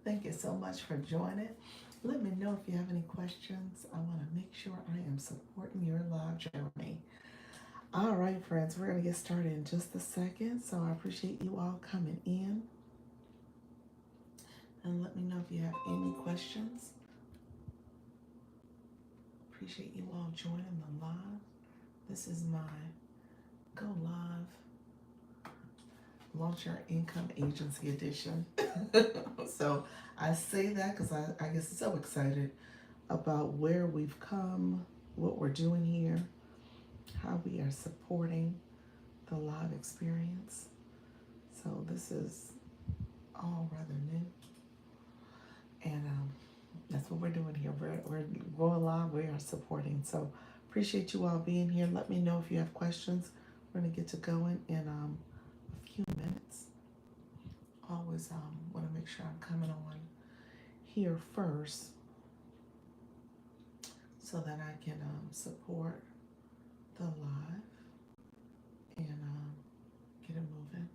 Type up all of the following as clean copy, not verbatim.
Thank you so much for joining. Let me know if you have any questions. I want to make sure I am supporting your live journey. All right, friends, we're going to get started in just a second. So I appreciate you all coming in. And let me know if you have any questions. Appreciate you all joining the live. This is my Go Live Launch Your Income Agency edition. So I say that because I get so excited about where we've come, what we're doing here, how we are supporting the live experience. So this is all rather new. And that's what we're doing here. We're going live, we are supporting. So appreciate you all being here. Let me know if you have questions. We're going to get to going in a few minutes. Always want to make sure I'm coming on here first so that I can support the live and get it moving.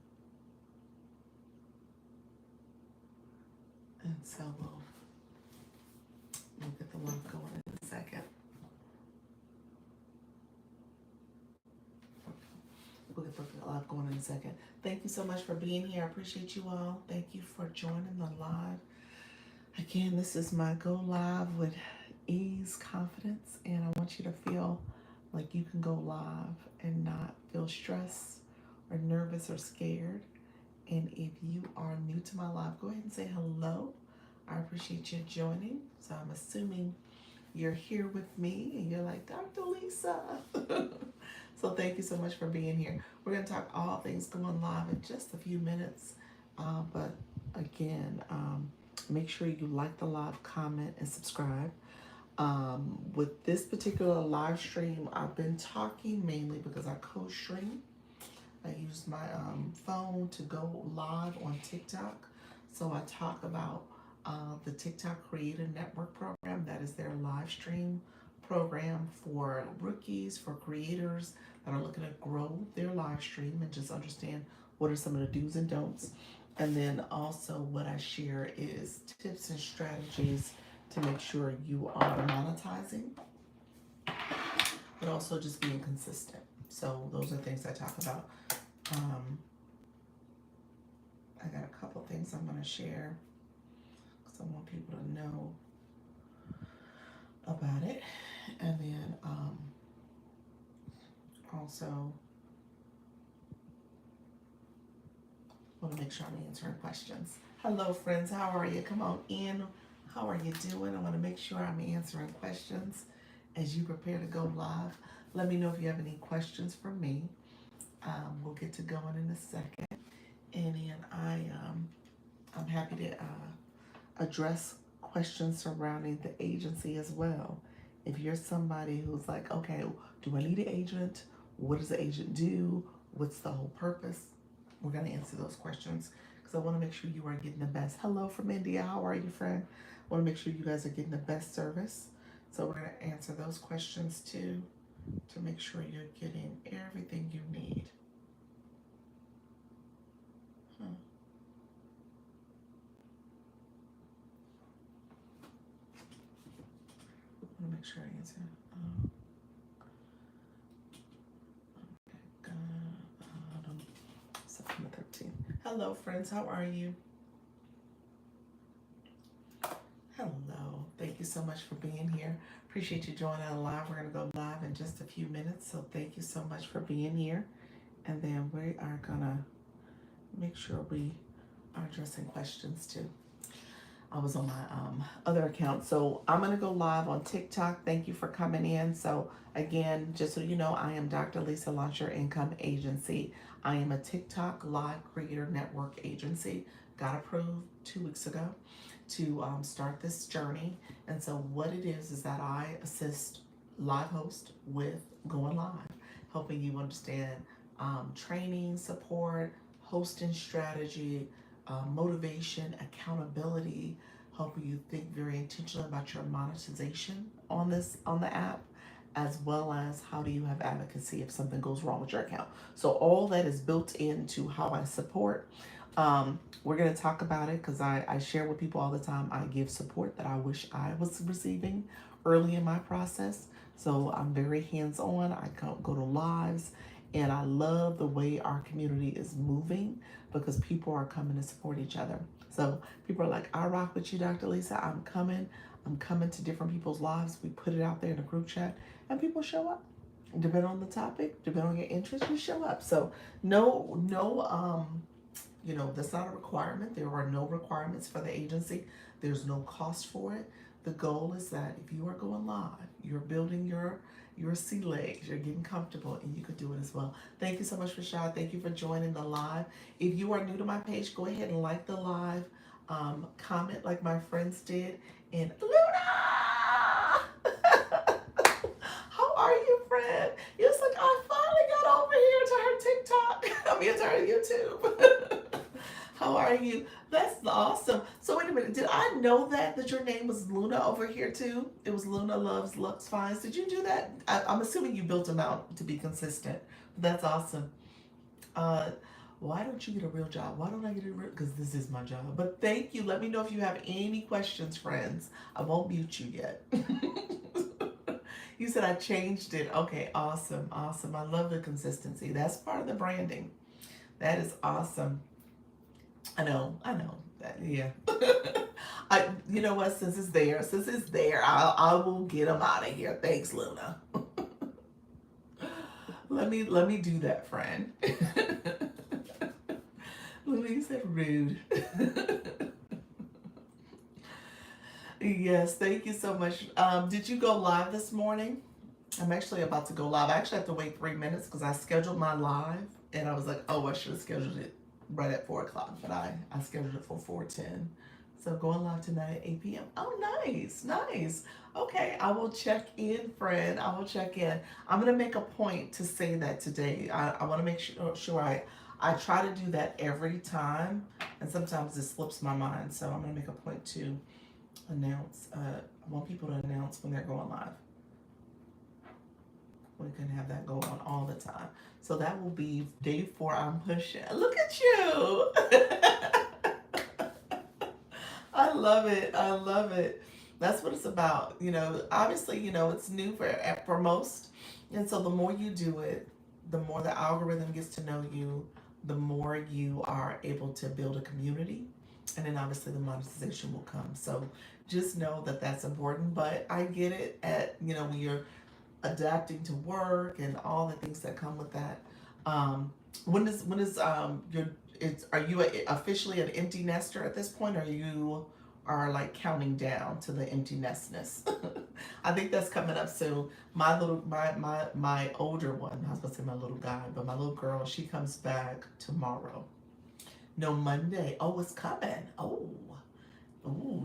And so we'll get the live going in a second. We'll get the live going in a second. Thank you so much for being here. I appreciate you all. Thank you for joining the live. Again, this is my Go Live with Ease Confidence, and I want you to feel like you can go live and not feel stressed or nervous or scared. And if you are new to my live, go ahead and say hello. I appreciate you joining. So I'm assuming you're here with me and you're like, Dr. Lisa. So thank you so much for being here. We're going to talk all things going live in just a few minutes. But again, make sure you like the live, comment, and subscribe. With this particular live stream, I've been talking mainly because I co-stream. I use my phone to go live on TikTok. So I talk about the TikTok Creator Network program. That is their live stream program for rookies, for creators that are looking to grow their live stream and just understand what are some of the do's and don'ts. And then also what I share is tips and strategies to make sure you are monetizing, but also just being consistent. So those are things I talk about. I got a couple things I'm going to share because I want people to know about it. And then also want to make sure I'm answering questions. Hello, friends. How are you? Come on in. How are you doing? I want to make sure I'm answering questions as you prepare to go live. Let me know if you have any questions for me. We'll get to going in a second. And then I'm happy to address questions surrounding the agency as well. If you're somebody who's like, okay, do I need an agent? What does the agent do? What's the whole purpose? We're going to answer those questions because I want to make sure you are getting the best. Hello from India. How are you, friend? I want to make sure you guys are getting the best service. So we're going to answer those questions too to make sure you're getting everything you need. I want to make sure I answer. September 13th. Hello, friends. How are you? Hello. Thank you so much for being here. Appreciate you joining us live. We're going to go live in just a few minutes. So thank you so much for being here. And then we are going to make sure we are addressing questions too. I was on my other account. So I'm going to go live on TikTok. Thank you for coming in. So again, just so you know, I am Dr. Lisa, Launch Your Income Agency. I am a TikTok Live Creator Network agency. Got approved 2 weeks ago to start this journey. And so what it is that I assist live hosts with going live, helping you understand training, support, hosting strategy, motivation, accountability, helping you think very intentionally about your monetization on the app, as well as how do you have advocacy if something goes wrong with your account. So all that is built into how I support. We're going to talk about it because I share with people all the time. I give support that I wish I was receiving early in my process. So I'm very hands-on. I go to lives, and I love the way our community is moving because people are coming to support each other. So people are like, I rock with you, Dr. Lisa. I'm coming. I'm coming to different people's lives. We put it out there in a group chat, and people show up. Depending on the topic, depending on your interest, you show up. So that's not a requirement. There are no requirements for the agency. There's no cost for it. The goal is that if you are going live, you're building your sea legs, you're getting comfortable, and you could do it as well. Thank you so much, Rashad. Thank you for joining the live. If you are new to my page, go ahead and like the live, comment like my friends did, and Luna! How are you, friend? You was like, I finally got over here to her TikTok. I mean, to her YouTube. How are you? That's awesome. So wait a minute. Did I know that your name was Luna over here too? It was Luna Loves Lux Finds. Did you do that? I'm assuming you built them out to be consistent. That's awesome. Uh, why don't you get a real job? Why don't I get a real? Because this is my job. But thank you. Let me know if you have any questions, friends. I won't mute you yet. You said I changed it. Okay, awesome, awesome. I love the consistency. That's part of the branding. That is awesome. I know. Yeah. You know what? Since it's there, I will get them out of here. Thanks, Luna. let me do that, friend. Luna, you said rude. Yes, thank you so much. Did you go live this morning? I'm actually about to go live. I actually have to wait 3 minutes because I scheduled my live and I was like, oh, I should have scheduled it right at 4 o'clock, but I scheduled it for 4:10. So going live tonight at 8 p.m. Oh, nice. Okay, I will check in, friend. I will check in. I'm going to make a point to say that today. I want to make sure I try to do that every time, and sometimes it slips my mind. So I'm going to make a point to announce. I want people to announce when they're going live. We can have that go on all the time. So that will be day 4. I'm pushing. Look at you. I love it. That's what it's about. Obviously, it's new for most. And so the more you do it, the more the algorithm gets to know you, the more you are able to build a community. And then obviously the monetization will come. So just know that that's important. But I get it when you're adapting to work and all the things that come with that. When is are you officially an empty nester at this point, or you are like counting down to the empty nestness? I think that's coming up soon. My older one, I was gonna say my little guy, but my little girl, she comes back tomorrow. No, Monday. Oh, it's coming. Oh,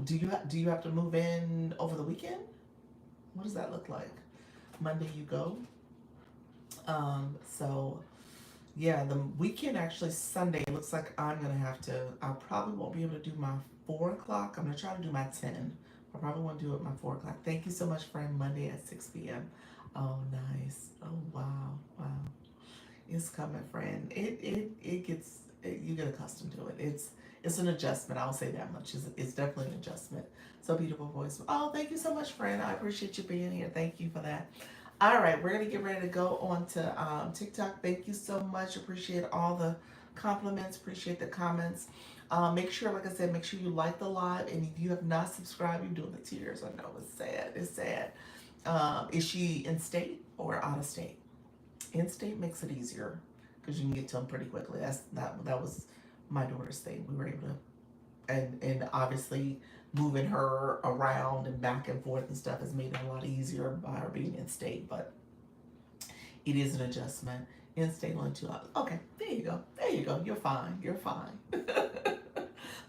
do you have to move in over the weekend? What does that look like? Monday you go. So yeah, the weekend actually Sunday. It looks like I probably won't be able to do my 4 o'clock. I'm gonna try to do my 10. I probably won't do it my 4 o'clock. Thank you so much, friend. Monday at 6 p.m. Oh, nice. Oh, wow. It's coming, friend. You get accustomed to it. It's an adjustment. I'll say that much. It's definitely an adjustment. So beautiful voice. Oh, thank you so much, friend. I appreciate you being here. Thank you for that. All right, we're gonna get ready to go on to TikTok. Thank you so much. Appreciate all the compliments. Appreciate the comments. Make sure, like I said, make sure you like the live. And if you have not subscribed, you're doing the tears. I know it's sad. It's sad. Is she in state or out of state? In state makes it easier because you can get to them pretty quickly. That was my daughter's thing. We were able to, and obviously moving her around and back and forth and stuff has made it a lot easier by her being in state, but it is an adjustment. In state only 2 hours. Okay, there you go. You're fine.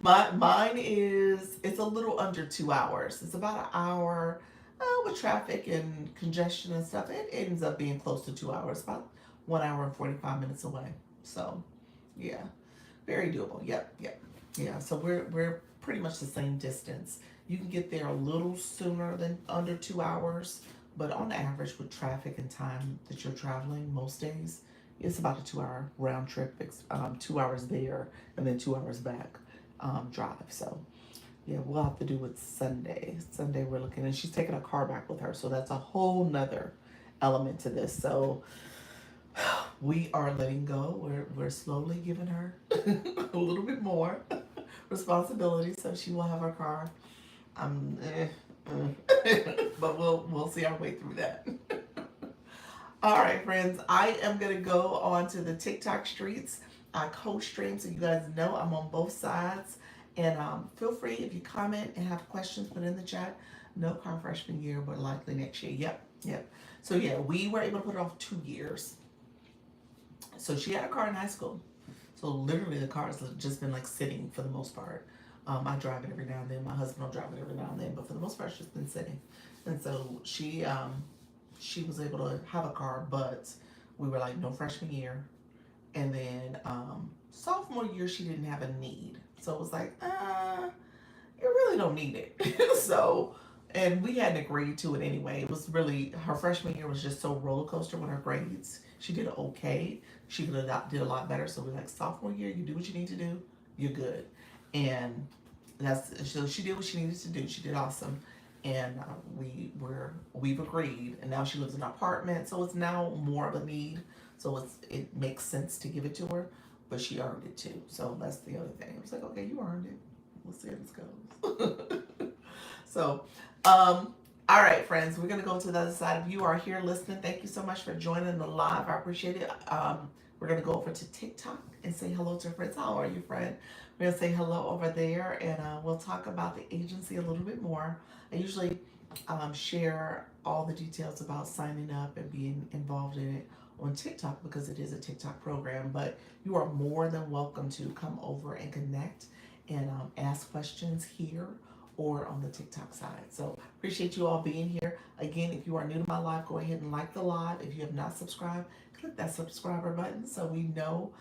Mine it's a little under 2 hours. It's about an hour with traffic and congestion and stuff. It ends up being close to 2 hours, about 1 hour and 45 minutes away. So yeah, very doable. Yep. Yeah, so we're pretty much the same distance. You can get there a little sooner than under 2 hours, but on average with traffic and time that you're traveling most days, It's about a 2 hour round trip, 2 hours there and then 2 hours back drive. So yeah, we'll have to do it Sunday. Sunday we're looking, and she's taking a car back with her, so that's a whole nother element to this. So we are letting go. We're slowly giving her a little bit more responsibility, so she will have her car. But we'll see our way through that. All right, friends, I am going to go on to the TikTok streets. I co-stream, so you guys know I'm on both sides. And feel free, if you comment and have questions, put in the chat. No car freshman year, but likely next year. Yep. So yeah, we were able to put it off 2 years. So she had a car in high school. So literally the car has just been like sitting for the most part. I drive it every now and then. My husband will drive it every now and then, but for the most part, she's been sitting. And so she was able to have a car, but we were like, no freshman year. And then sophomore year, she didn't have a need. So it was like, you really don't need it. So, and we hadn't agreed to it anyway. It was really, her freshman year was just so roller coaster with her grades. She did okay. She could have did a lot better. So we're like, sophomore year, you do what you need to do, you're good. And so she did what she needed to do. She did awesome. And we've agreed, and now she lives in an apartment, so it's now more of a need. So it makes sense to give it to her, but she earned it too. So that's the other thing. I was like, okay, you earned it. We'll see how this goes. So, all right, friends, we're gonna go to the other side. If you are here listening, thank you so much for joining the live. I appreciate it. We're gonna go over to TikTok and say hello to our friends. How are you, friend? We're gonna say hello over there, and we'll talk about the agency a little bit more. I usually share all the details about signing up and being involved in it on TikTok because it is a TikTok program, but you are more than welcome to come over and connect and ask questions here or on the TikTok side. So appreciate you all being here. Again, if you are new to my live, go ahead and like the live. If you have not subscribed, click that subscriber button so we know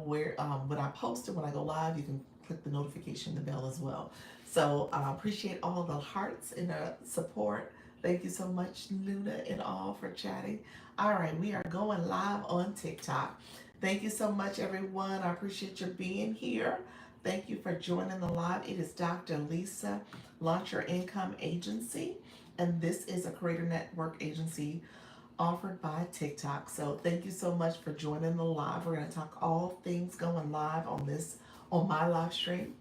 where when I post and when I go live, you can click the notification, the bell as well. So I appreciate all the hearts and support. Thank you so much, Luna and all, for chatting. All right, we are going live on TikTok. Thank you so much, everyone. I appreciate you being here. Thank you for joining the live. It is Dr. Lisa, Launch Your Income Agency, and this is a Creator Network agency offered by TikTok. So thank you so much for joining the live. We're going to talk all things going live on my live stream.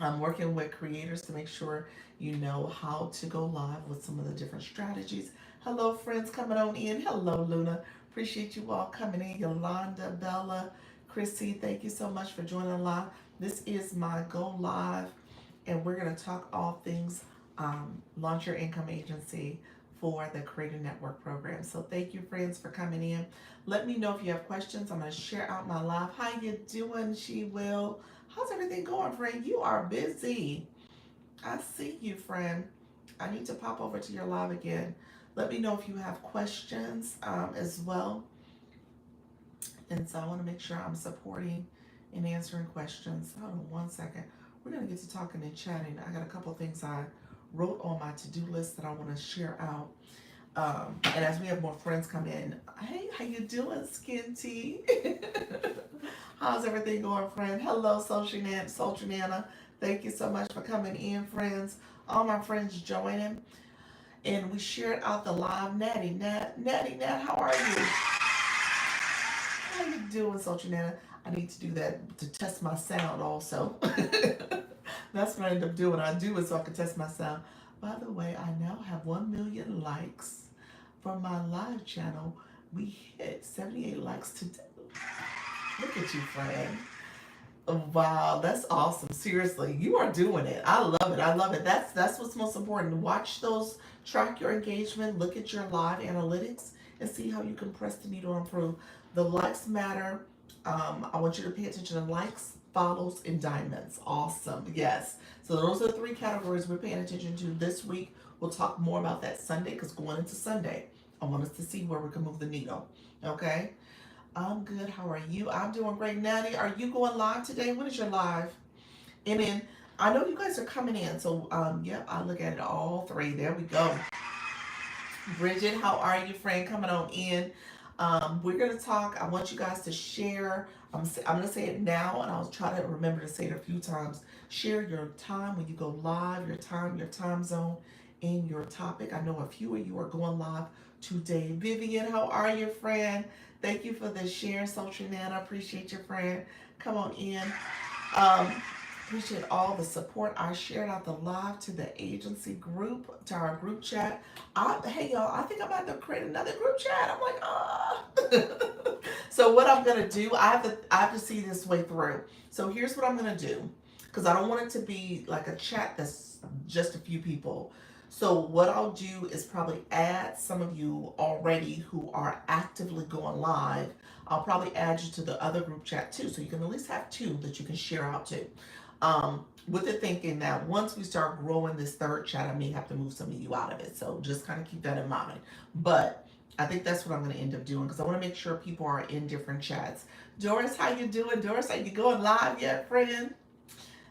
I'm working with creators to make sure you know how to go live with some of the different strategies. Hello, friends coming on in. Hello, Luna. Appreciate you all coming in. Yolanda, Bella, Chrissy, thank you so much for joining live. This is my Go Live, and we're going to talk all things Launch Your Income Agency for the Creator Network program. So thank you, friends, for coming in. Let me know if you have questions. I'm going to share out my live. How you doing, She Will? How's everything going, friend? You are busy. I see you, friend. I need to pop over to your live again. Let me know if you have questions as well. And so I want to make sure I'm supporting and answering questions. Hold on one second. We're going to get to talking and chatting. I got a couple things I wrote on my to-do list that I want to share out. And as we have more friends come in, hey, how you doing, Skin Tea? How's everything going, friend? Hello, Sultry Nana. Thank you so much for coming in, friends. All my friends joining. And we shared out the live. Natty Nat, how are you? How you doing, Sultry Nana? I need to do that to test my sound also. That's what I end up doing. I do it so I can test my sound. By the way, I now have 1 million likes from my live channel. We hit 78 likes today. Look at you, friend. Wow, that's awesome. Seriously, you are doing it. I love it. I love it. That's what's most important. Watch those, track your engagement, look at your live analytics, and see how you can press the needle and improve. The likes matter. I want you to pay attention to likes, follows, and diamonds. Awesome. Yes. So those are the 3 categories we're paying attention to this week. We'll talk more about that Sunday because going into Sunday, I want us to see where we can move the needle. Okay? I'm good. How are you? I'm doing great. Natty, are you going live today? When is your live? And then I know you guys are coming in. So, yep, I look at it all 3. There we go. Bridget, how are you, friend? Coming on in. We're going to talk. I want you guys to share. I'm going to say it now, and I'll try to remember to say it a few times. Share your time when you go live, your time zone, in your topic. I know a few of you are going live today. Vivian, how are you, friend? Thank you for the share, Sultry Nana. Appreciate your friend. Come on in. Um, Appreciate all the support. I shared out the live to the agency group, to our group chat. Hey y'all, I think I'm about to create another group chat. I'm like, ah. So what I'm gonna do, I have to see this way through. So here's what I'm gonna do, because I don't want it to be like a chat that's just a few people. So what I'll do is probably add some of you already who are actively going live. I'll probably add you to the other group chat too, so you can at least have two that you can share out to. With the thinking that once we start growing this third chat, I may have to move some of you out of it. So just kind of keep that in mind. But I think that's what I'm going to end up doing, because I want to make sure people are in different chats. Doris, how you doing? Doris, are you going live yet, friend?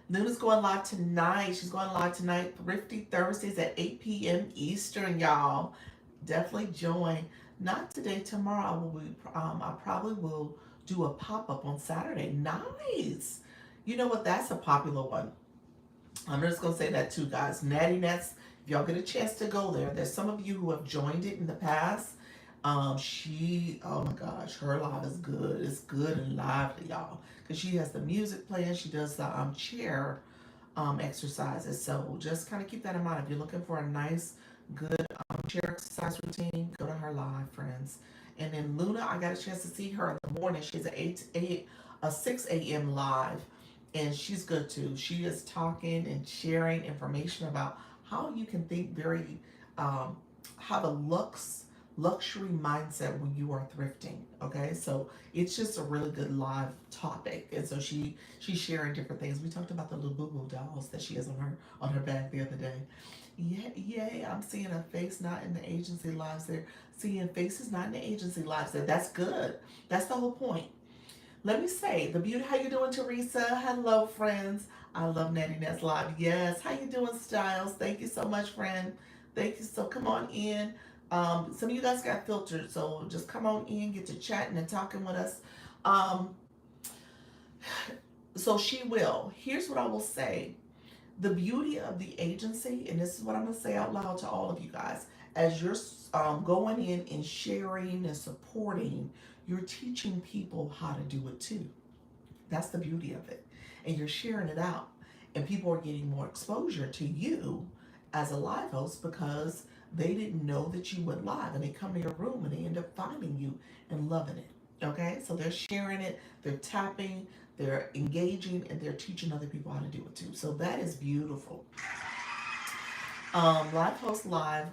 Luna's going live tonight. She's going live tonight, Thrifty Thursdays at 8 p.m. Eastern, y'all. Definitely join. Not today, tomorrow. I probably will do a pop-up on Saturday. Nice. You know what? That's a popular one. I'm just gonna say that too, guys. Natty Nets, if y'all get a chance to go there, there's some of you who have joined it in the past. Oh my gosh, her live is good. It's good and lively, y'all, because she has the music playing. She does the chair exercises. So just kind of keep that in mind. If you're looking for a nice, good chair exercise routine, go to her live, friends. And then Luna, I got a chance to see her in the morning. She's a 6 a.m. live, and she's good too. She is talking and sharing information about how you can think very, have a luxury mindset when you are thrifting. Okay, so it's just a really good live topic, and so she's sharing different things. We talked about the little boo boo dolls that she has on her bag the other day. Yeah, yay! I'm seeing a face not in the agency lives there. Seeing faces not in the agency lives there. That's good. That's the whole point. Let me say, the beauty, how you doing, Teresa? Hello, friends. I love Natty Nets Live. Yes. How you doing, Styles? Thank you so much, friend. Thank you. So come on in. Some of you guys got filtered, so just come on in, get to chatting and talking with us. Um, so she will. Here's what I will say. The beauty of the agency, and this is what I'm going to say out loud to all of you guys, as you're going in and sharing and supporting, you're teaching people how to do it too. That's the beauty of it. And you're sharing it out. And people are getting more exposure to you as a live host because they didn't know that you went live, and they come to your room and they end up finding you and loving it. Okay? So they're sharing it, they're tapping, they're engaging, and they're teaching other people how to do it too. So that is beautiful. Live host live,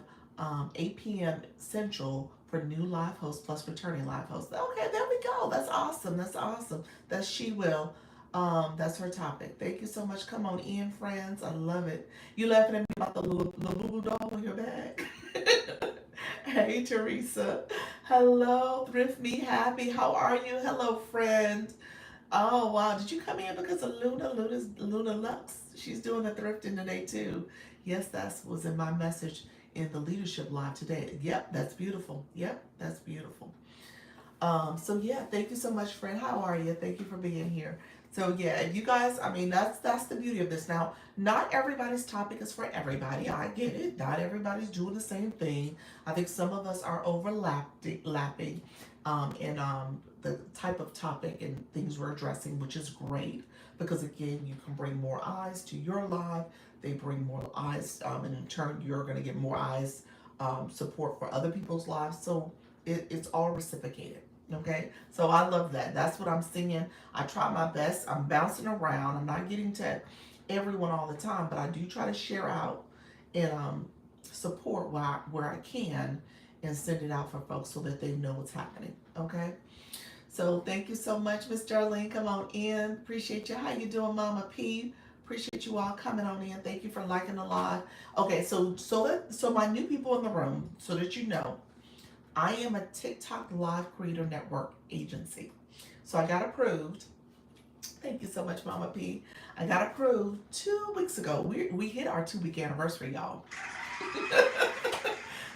8 p.m. Central for new live hosts plus returning live hosts. Okay, there we go. That's awesome. That's awesome. That's She Will. That's her topic. Thank you so much. Come on in, friends. I love it. You laughing at me about the little doll on your back? Hey, Teresa. Hello, Thrift Me Happy. How are you? Hello, friend. Oh wow! Did you come in because of Luna? Luna Lux. She's doing the thrifting today too. Yes, that was in my message in the leadership live today. Yep, that's beautiful. Yep, that's beautiful. So yeah, thank you so much, friend. How are you? Thank you for being here. So yeah, you guys, I mean, that's the beauty of this. Now, not everybody's topic is for everybody. I get it. Not everybody's doing the same thing. I think some of us are lapping, in the type of topic and things we're addressing, which is great because again, you can bring more eyes to your live. They bring more eyes, and in turn, you're going to get more eyes, support for other people's lives. So it's all reciprocated. Okay, so I love that. That's what I'm seeing. I try my best. I'm bouncing around. I'm not getting to everyone all the time, but I do try to share out and support where I can and send it out for folks so that they know what's happening. Okay, so thank you so much, Miss Darlene. Come on in. Appreciate you. How you doing, Mama P? Appreciate you all coming on in. Thank you for liking the live. Okay, so my new people in the room, so that you know, I am a TikTok Live Creator Network agency. So I got approved. Thank you so much, Mama P. I got approved 2 weeks ago. We hit our 2-week anniversary, y'all.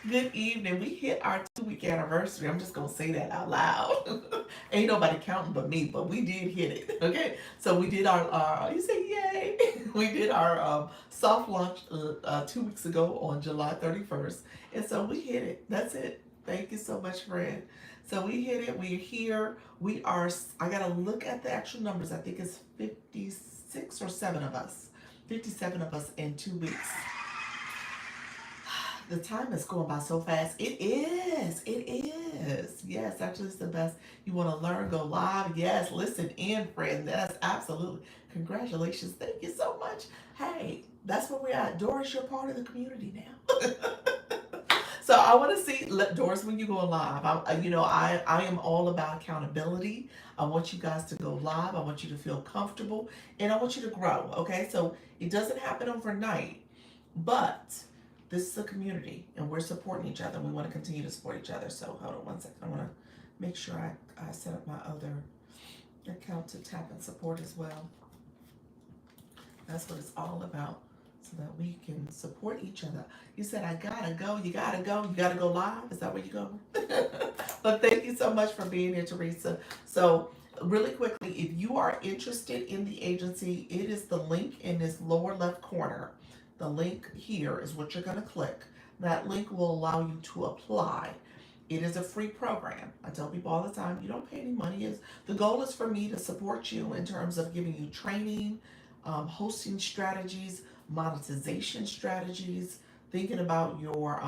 Good evening. We hit our 2 week anniversary. I'm just gonna say that out loud. Ain't nobody counting but me, but we did hit it. Okay, so we did our. You say yay? We did our soft launch 2 weeks ago on July 31st, and so we hit it. That's it. Thank you so much, friend. So we hit it. We're here. We are. I gotta look at the actual numbers. I think it's 56 or 7 of us. 57 of us in 2 weeks. The time is going by so fast. It is. It is. Yes, actually, it's the best. You want to learn, go live. Yes, listen in, friend. That's absolutely. Congratulations. Thank you so much. Hey, that's where we're at. Doris, you're part of the community now. So I want to see, Doris, when you go live. I am all about accountability. I want you guys to go live. I want you to feel comfortable, and I want you to grow. Okay, so it doesn't happen overnight, but this is a community and we're supporting each other. We want to continue to support each other. So hold on one second. I want to make sure I set up my other account to tap and support as well. That's what it's all about, so that we can support each other. You said, I gotta go, you gotta go, you gotta go live? Is that where you go? But thank you so much for being here, Teresa. So really quickly, if you are interested in the agency, it is the link in this lower left corner. The link here is what you're going to click. That link will allow you to apply. It is a free program. I tell people all the time, you don't pay any money. The goal is for me to support you in terms of giving you training, hosting strategies, monetization strategies, thinking about your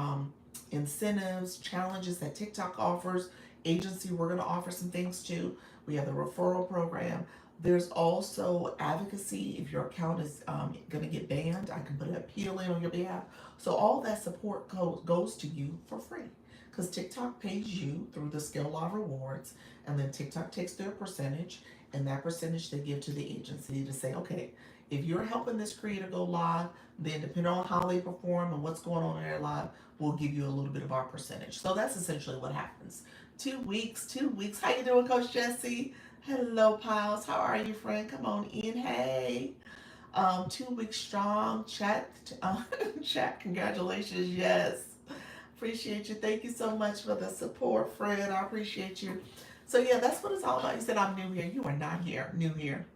incentives, challenges that TikTok offers. Agency, we're going to offer some things too. We have the referral program. There's also advocacy. If your account is going to get banned, I can put an appeal in on your behalf. So all that support goes to you for free, because TikTok pays you through the Skill Law rewards, and then TikTok takes their percentage, and that percentage they give to the agency to say, okay, if you're helping this creator go live, then depending on how they perform and what's going on in their live, we'll give you a little bit of our percentage. So that's essentially what happens. 2 weeks, 2 weeks. How you doing, Coach Jesse? Hello, Piles. How are you, friend? Come on in. Hey. 2 weeks strong. Chat. Chat. Congratulations. Yes. Appreciate you. Thank you so much for the support, friend. I appreciate you. So yeah, that's what it's all about. You said I'm new here. You are not here. New here.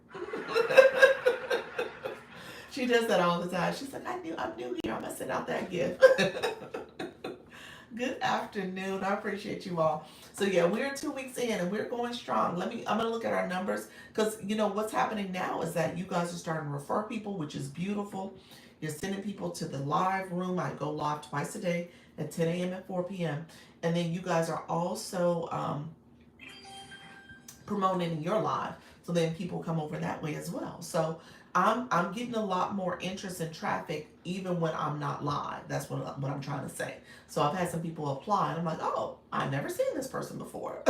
She does that all the time. She's like, I'm new here. I'm gonna send out that gift. Good afternoon. I appreciate you all. So yeah, we're 2 weeks in and we're going strong. I'm gonna look at our numbers, because what's happening now is that you guys are starting to refer people, which is beautiful. You're sending people to the live room. I go live twice a day at 10 a.m. and 4 p.m. And then you guys are also promoting your live, so then people come over that way as well. So I'm getting a lot more interest in traffic even when I'm not live. That's what I'm trying to say. So I've had some people apply and I'm like, oh, I've never seen this person before.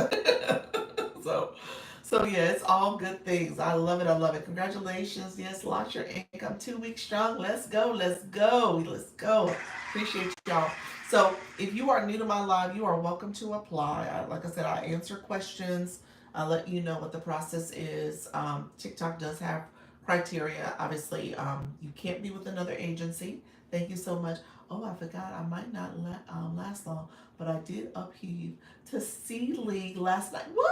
So yeah, it's all good things. I love it. I love it. Congratulations. Yes, launch your income 2 weeks strong. Let's go. Let's go. Let's go. Appreciate y'all. So if you are new to my live, you are welcome to apply. Like I said, I answer questions. I'll let you know what the process is. TikTok does have criteria. Obviously, you can't be with another agency. Thank you so much. Oh, I forgot. I might not last long, but I did upheave to C League last night. What?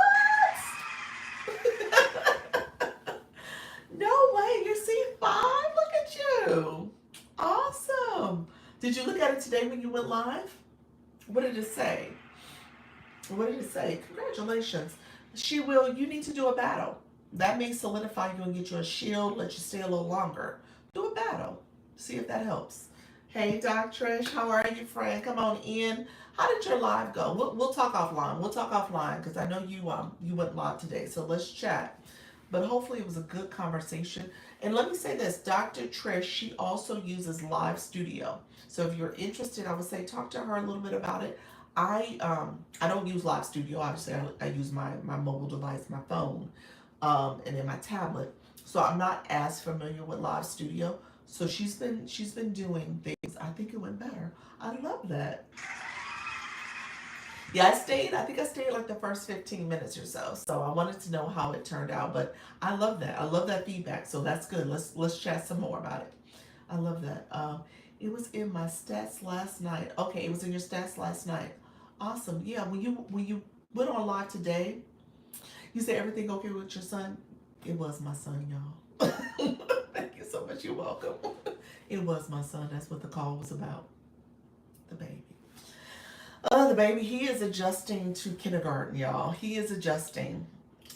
No way. You're C5? Look at you. Awesome. Did you look at it today when you went live? What did it say? What did it say? Congratulations. You need to do a battle. That may solidify you and get you a shield, let you stay a little longer. Do a battle. See if that helps. Hey, Doc Trish, how are you, friend? Come on in. How did your live go? We'll talk offline. We'll talk offline because I know you went live today. So let's chat. But hopefully it was a good conversation. And let me say this, Dr. Trish, she also uses Live Studio. So if you're interested, I would say talk to her a little bit about it. I don't use Live Studio. Obviously, I use my mobile device, my phone, and then my tablet. So I'm not as familiar with Live Studio. So she's been doing things. I think it went better. I love that. Yeah, I think I stayed like the first 15 minutes or so. So I wanted to know how it turned out. But I love that. I love that feedback. So that's good. Let's chat some more about it. I love that. It was in my stats last night. Okay, it was in your stats last night. Awesome. Yeah, when you went on live today, you said everything okay with your son? It was my son, y'all. Thank you so much. You're welcome. It was my son. That's what the call was about. The baby. The baby, he is adjusting to kindergarten, y'all. He is adjusting.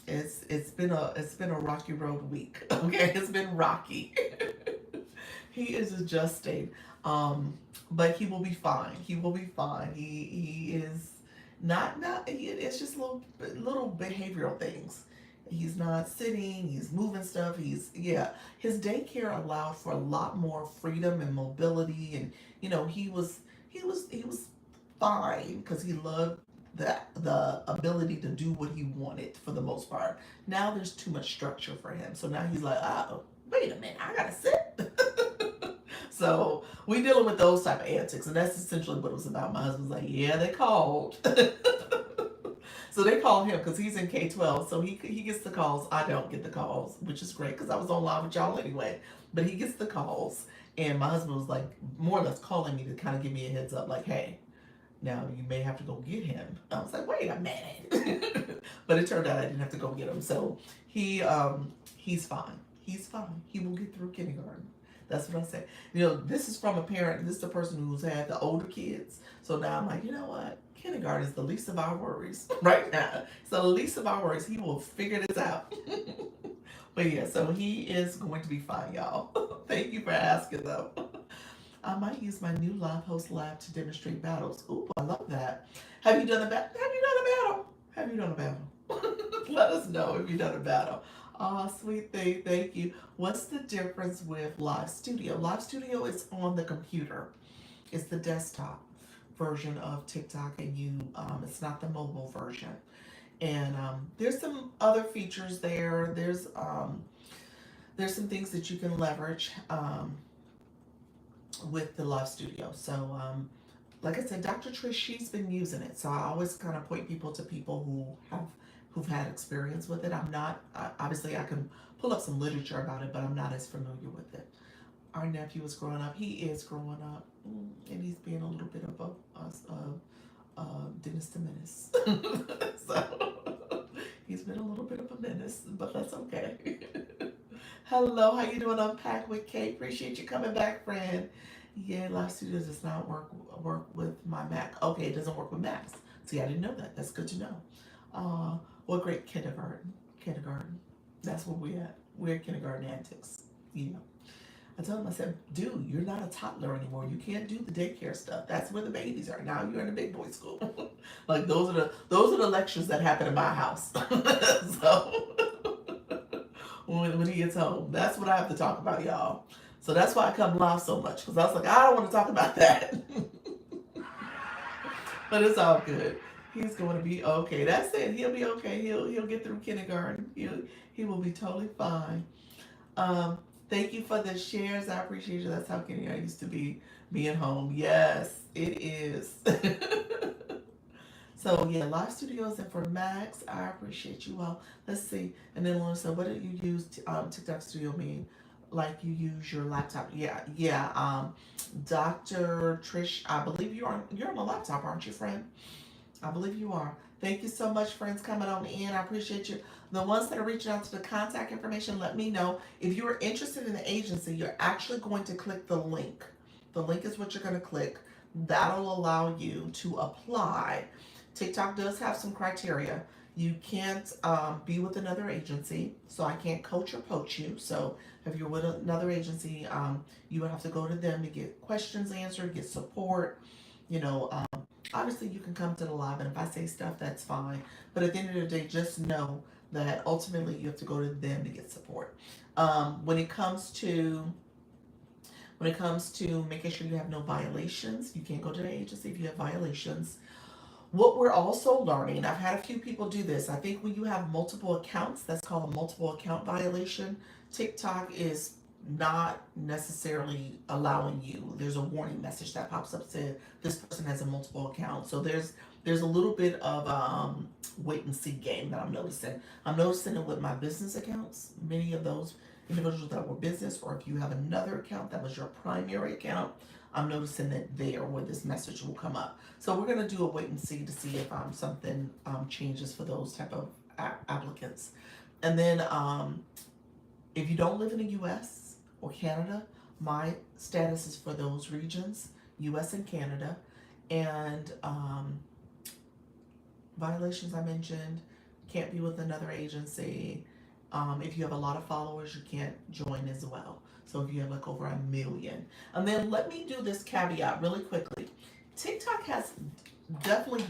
It's been a rocky road week. Okay, it's been rocky. He is adjusting. But he will be fine. He will be fine. He is it's just little behavioral things. He's not sitting, he's moving stuff, his daycare allowed for a lot more freedom and mobility, and he was fine because he loved the ability to do what he wanted for the most part. Now there's too much structure for him. So now he's like, oh, wait a minute, I gotta sit. So we dealing with those type of antics, and that's essentially what it was about. My husband's like, yeah, they called. So they called him because he's in K-12, so he gets the calls. I don't get the calls, which is great because I was on live with y'all anyway. But he gets the calls, and my husband was like more or less calling me to kind of give me a heads up, like, hey, now you may have to go get him. I was like, wait a minute. But it turned out I didn't have to go get him. So he's fine. He's fine. He will get through kindergarten. That's what I say. This is from a parent. This is the person who's had the older kids. So now I'm like, you know what? Kindergarten is the least of our worries right now. So the least of our worries. He will figure this out. But yeah, so he is going to be fine, y'all. Thank you for asking, though. I might use my new live host lab to demonstrate battles. Ooh, I love that. Have you done a battle? Have you done a battle? Have you done a battle? Let us know if you've done a battle. Oh, sweet thing. Thank you. What's the difference with Live Studio? Live Studio is on the computer. It's the desktop version of TikTok, and it's not the mobile version. And there's some other features there. There's some things that you can leverage. With the Live Studio. So, like I said, Dr. Trish, she's been using it. So I always kind of point people to people who've had experience with it. Obviously I can pull up some literature about it, but I'm not as familiar with it. Our nephew is growing up. He is growing up, and he's being a little bit of a Dennis the Menace. So he's been a little bit of a menace, but that's okay. Hello, how you doing? Unpack with Kate. Appreciate you coming back, friend. Yeah, Live Studios does not work with my Mac. Okay, it doesn't work with Macs. See, I didn't know that. That's good to know. What great kindergarten. Kindergarten. That's where we at. We're at kindergarten antics. Yeah. I told him, I said, dude, you're not a toddler anymore. You can't do the daycare stuff. That's where the babies are. Now you're in a big boy school. Like those are the lectures that happen in my house. So when he gets home, that's what I have to talk about, y'all. So that's why I come live so much, because I was like, I don't want to talk about that. But it's all good. He's going to be okay. That's it. He'll be okay. He'll get through kindergarten. He will be totally fine. Thank you for the shares. I appreciate you. That's how kindergarten used to be, being home. Yes, it is. So yeah, Live Studios and for Macs, I appreciate you all. Let's see. And then Lauren said, what did you use TikTok Studio mean? Like you use your laptop? Yeah. Dr. Trish, I believe you're on a laptop, aren't you, friend? I believe you are. Thank you so much, friends, coming on in. I appreciate you. The ones that are reaching out to the contact information, let me know. If you are interested in the agency, you're actually going to click the link. The link is what you're going to click. That'll allow you to apply. TikTok does have some criteria. You can't be with another agency, so I can't coach or poach you. So if you're with another agency, you would have to go to them to get questions answered, get support. Obviously you can come to the live, and if I say stuff, that's fine. But at the end of the day, just know that ultimately you have to go to them to get support. When it comes to making sure you have no violations, you can't go to the agency if you have violations. What we're also learning, I've had a few people do this. I think when you have multiple accounts, that's called a multiple account violation. TikTok is not necessarily allowing you. There's a warning message that pops up saying this person has a multiple account. So there's a little bit of wait and see game that I'm noticing. I'm noticing it with my business accounts. Many of those individuals that were business, or if you have another account that was your primary account, I'm noticing that there where this message will come up. So we're going to do a wait and see to see if something changes for those type of applicants. And then if you don't live in the U.S. or Canada, my status is for those regions, U.S. and Canada. And violations I mentioned, can't be with another agency. If you have a lot of followers, you can't join as well. So if you have like over 1 million. And then let me do this caveat really quickly. TikTok has definitely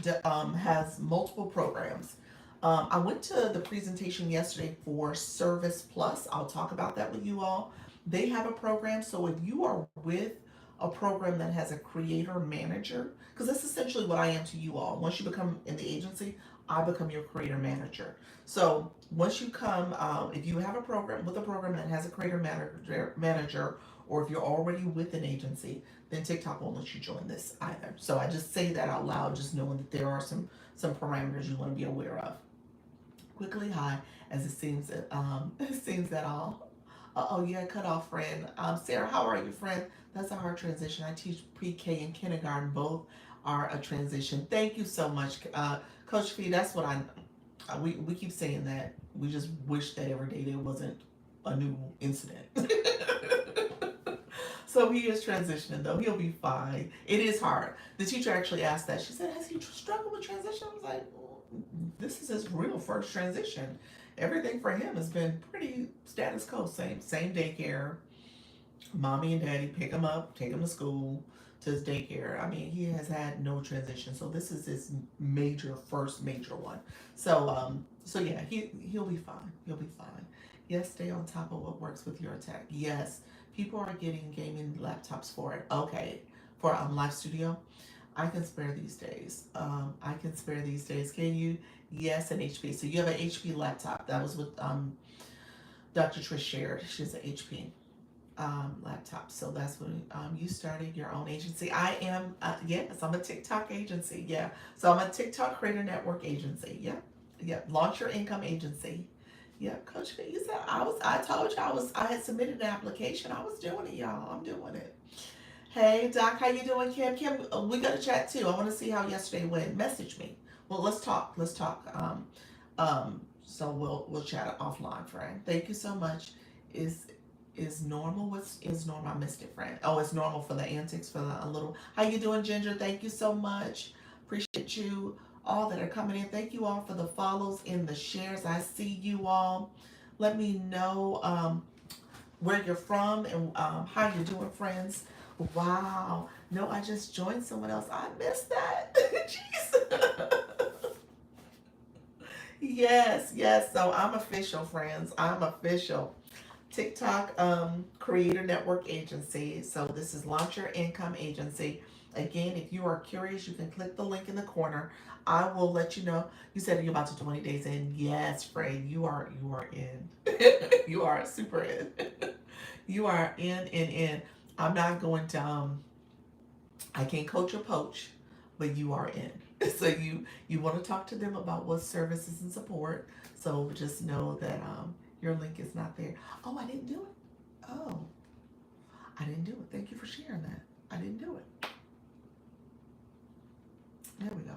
has multiple programs. I went to the presentation yesterday for Service Plus. I'll talk about that with you all. They have a program, so if you are with a program that has a creator manager, because that's essentially what I am to you all. Once you become in the agency, I become your creator manager. So once you come, if you have a program with a program that has a creator manager, or if you're already with an agency, then TikTok won't let you join this either. So I just say that out loud, just knowing that there are some parameters you want to be aware of. Quickly, hi, as it seems that all. Oh yeah, cut off, friend. Sarah, how are you, friend? That's a hard transition. I teach pre-K and kindergarten. Both are a transition. Thank you so much, Coach Fee. That's what we keep saying that. We just wish that every day there wasn't a new incident. So he is transitioning though. He'll be fine. It is hard. The teacher actually asked that. She said, "Has he struggled with transition?" I was like, well, "This is his real first transition. Everything for him has been pretty status quo. Same daycare. Mommy and daddy pick him up, take him to school, to his daycare. I mean, he has had no transition. So this is his first major one. So yeah, he'll be fine. He'll be fine. Yes, stay on top of what works with your tech. Yes, people are getting gaming laptops for it. Okay, for Live Studio. I can spare these days. I can spare these days. Can you? Yes, an HP. So you have an HP laptop. That was what Dr. Trish shared. She has an HP laptop. So that's when you started your own agency. I am, yes, I'm a TikTok agency. Yeah. So I'm a TikTok Creator Network agency. Yeah. Yeah. Launch your income agency. Yeah. Coach, you said I told you I had submitted an application. I was doing it, y'all. I'm doing it. Hey, Doc, how you doing, Kim? Kim, we got to chat too. I want to see how yesterday went. Message me. Well, let's talk. Let's talk. So we'll chat offline, friend. Thank you so much. Is normal? What's is normal? I missed it, friend. Oh, it's normal for the antics for a little. How you doing, Ginger? Thank you so much. Appreciate you all that are coming in. Thank you all for the follows and the shares. I see you all. Let me know where you're from and how you're doing, friends. Wow. No, I just joined someone else. I missed that. Jeez. Yes, yes. So I'm official, friends. I'm official. TikTok Creator Network Agency. So this is Launch Your Income Agency. Again, if you are curious, you can click the link in the corner. I will let you know. You said you're about to 20 days in. Yes, Frey, you are in. You are super in. You are in. I'm not going to I can't coach or poach, but you are in. So you want to talk to them about what services and support. So just know that your link is not there. Oh, I didn't do it. Oh, I didn't do it. Thank you for sharing that. I didn't do it. There we go.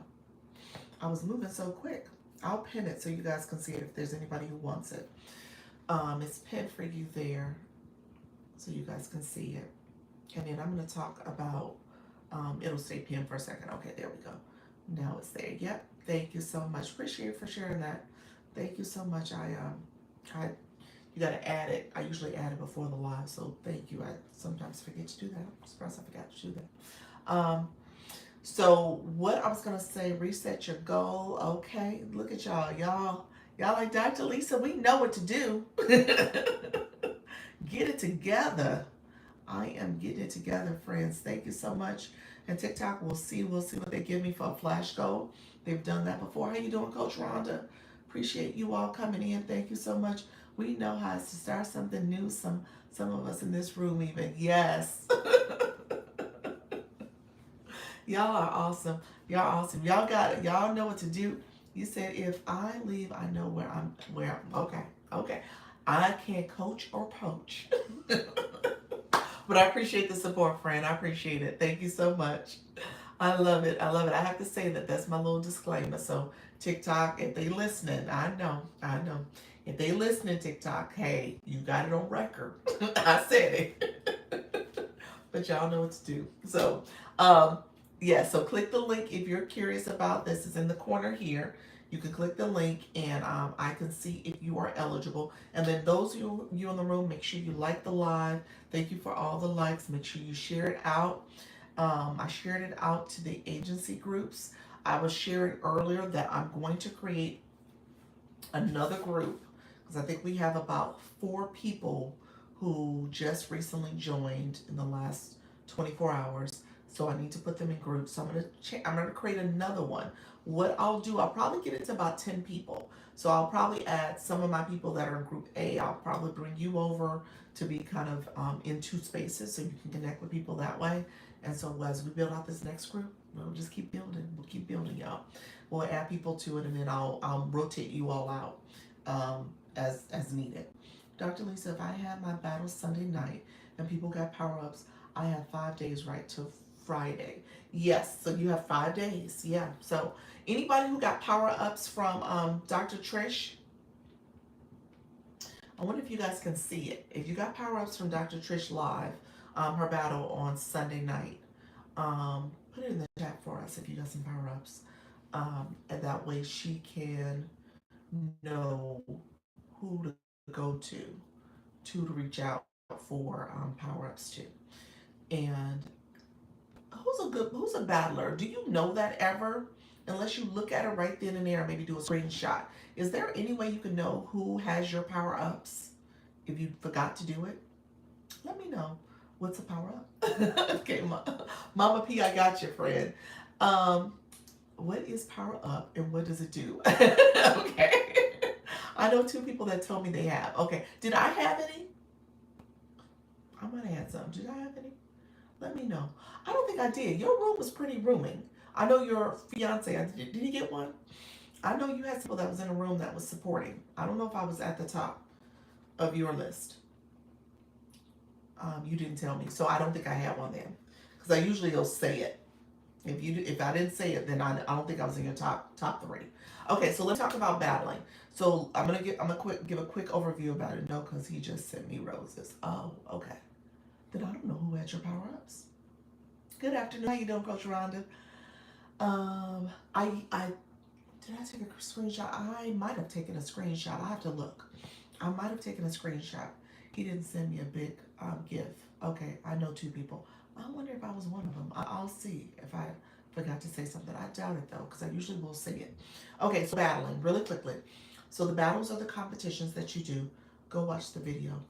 I was moving so quick. I'll pin it so you guys can see it if there's anybody who wants it. It's pinned for you there so you guys can see it. And then I'm going to talk about, it'll stay pinned for a second. Okay, there we go. Now it's there. Yep. Thank you so much. Appreciate you for sharing that. Thank you so much. You got to add it. I usually add it before the live, so thank you. I sometimes forget to do that. I'm surprised I forgot to do that. So what I was going to say, reset your goal. Okay, look at y'all like Dr. Lisa, we know what to do. Get it together. I am getting it together, friends. Thank you so much. And TikTok, we'll see what they give me for a flash goal. They've done that before. How you doing, Coach Rhonda? Appreciate you all coming in. Thank you so much. We know how to start something new. Some of us in this room even. Yes. Y'all are awesome. Y'all awesome. Y'all got it. Y'all know what to do. You said if I leave, I know where. Okay. I can't coach or poach. But I appreciate the support, friend. I appreciate it. Thank you so much. I love it. I love it. I have to say that that's my little disclaimer. So TikTok, if they listening, I know. If they listening, TikTok, hey, you got it on record. I said it. But y'all know what to do. So, um, yeah, so click the link if you're curious about this. It's in the corner here. You can click the link and I can see if you are eligible. And then those of you in the room, make sure you like the live. Thank you for all the likes. Make sure you share it out. I shared it out to the agency groups. I was sharing earlier that I'm going to create another group because I think we have about 4 people who just recently joined in the last 24 hours. So I need to put them in groups. So I'm gonna create another one. What I'll do, I'll probably get it to about 10 people. So I'll probably add some of my people that are in group A. I'll probably bring you over to be kind of in 2 spaces so you can connect with people that way. And so as we build out this next group, we'll just keep building. We'll keep building, y'all. We'll add people to it, and then I'll rotate you all out as needed. Dr. Lisa, if I had my battle Sunday night and people got power ups, I have 5 days right to Friday. Yes, so you have 5 days. Yeah. So anybody who got power ups from Dr. Trish, I wonder if you guys can see it. If you got power ups from Dr. Trish live, her battle on Sunday night, put it in the chat for us if you got some power ups. And that way she can know who to go to reach out for power ups to. And who's a battler? Do you know that ever? Unless you look at it right then and there and maybe do a screenshot. Is there any way you can know who has your power ups if you forgot to do it? Let me know. What's a power up? Okay, Mama P, I got you, friend. Um, what is power up and what does it do? Okay. I know 2 people that told me they have. Okay. Did I have any? I might have had some. Did I have any? Let me know. I don't think I did. Your room was pretty rooming. I know your fiance, did he get one? I know you had people that was in a room that was supporting. I don't know if I was at the top of your list. You didn't tell me. So I don't think I had one then. Because I usually will say it. If I didn't say it, then I don't think I was in your top 3. Okay, so let's talk about battling. So I'm gonna give a quick overview about it. No, because he just sent me roses. Oh, okay. Then I don't know who had your power ups. Good afternoon. How you doing, Coach Rhonda? I did I take a screenshot? I might have taken a screenshot. I have to look. I might have taken a screenshot. He didn't send me a big gift. Okay, I know 2 people. I wonder if I was one of them. I'll see if I forgot to say something. I doubt it though, because I usually will say it. Okay, so battling, really quickly. So the battles are the competitions that you do. Go watch the video.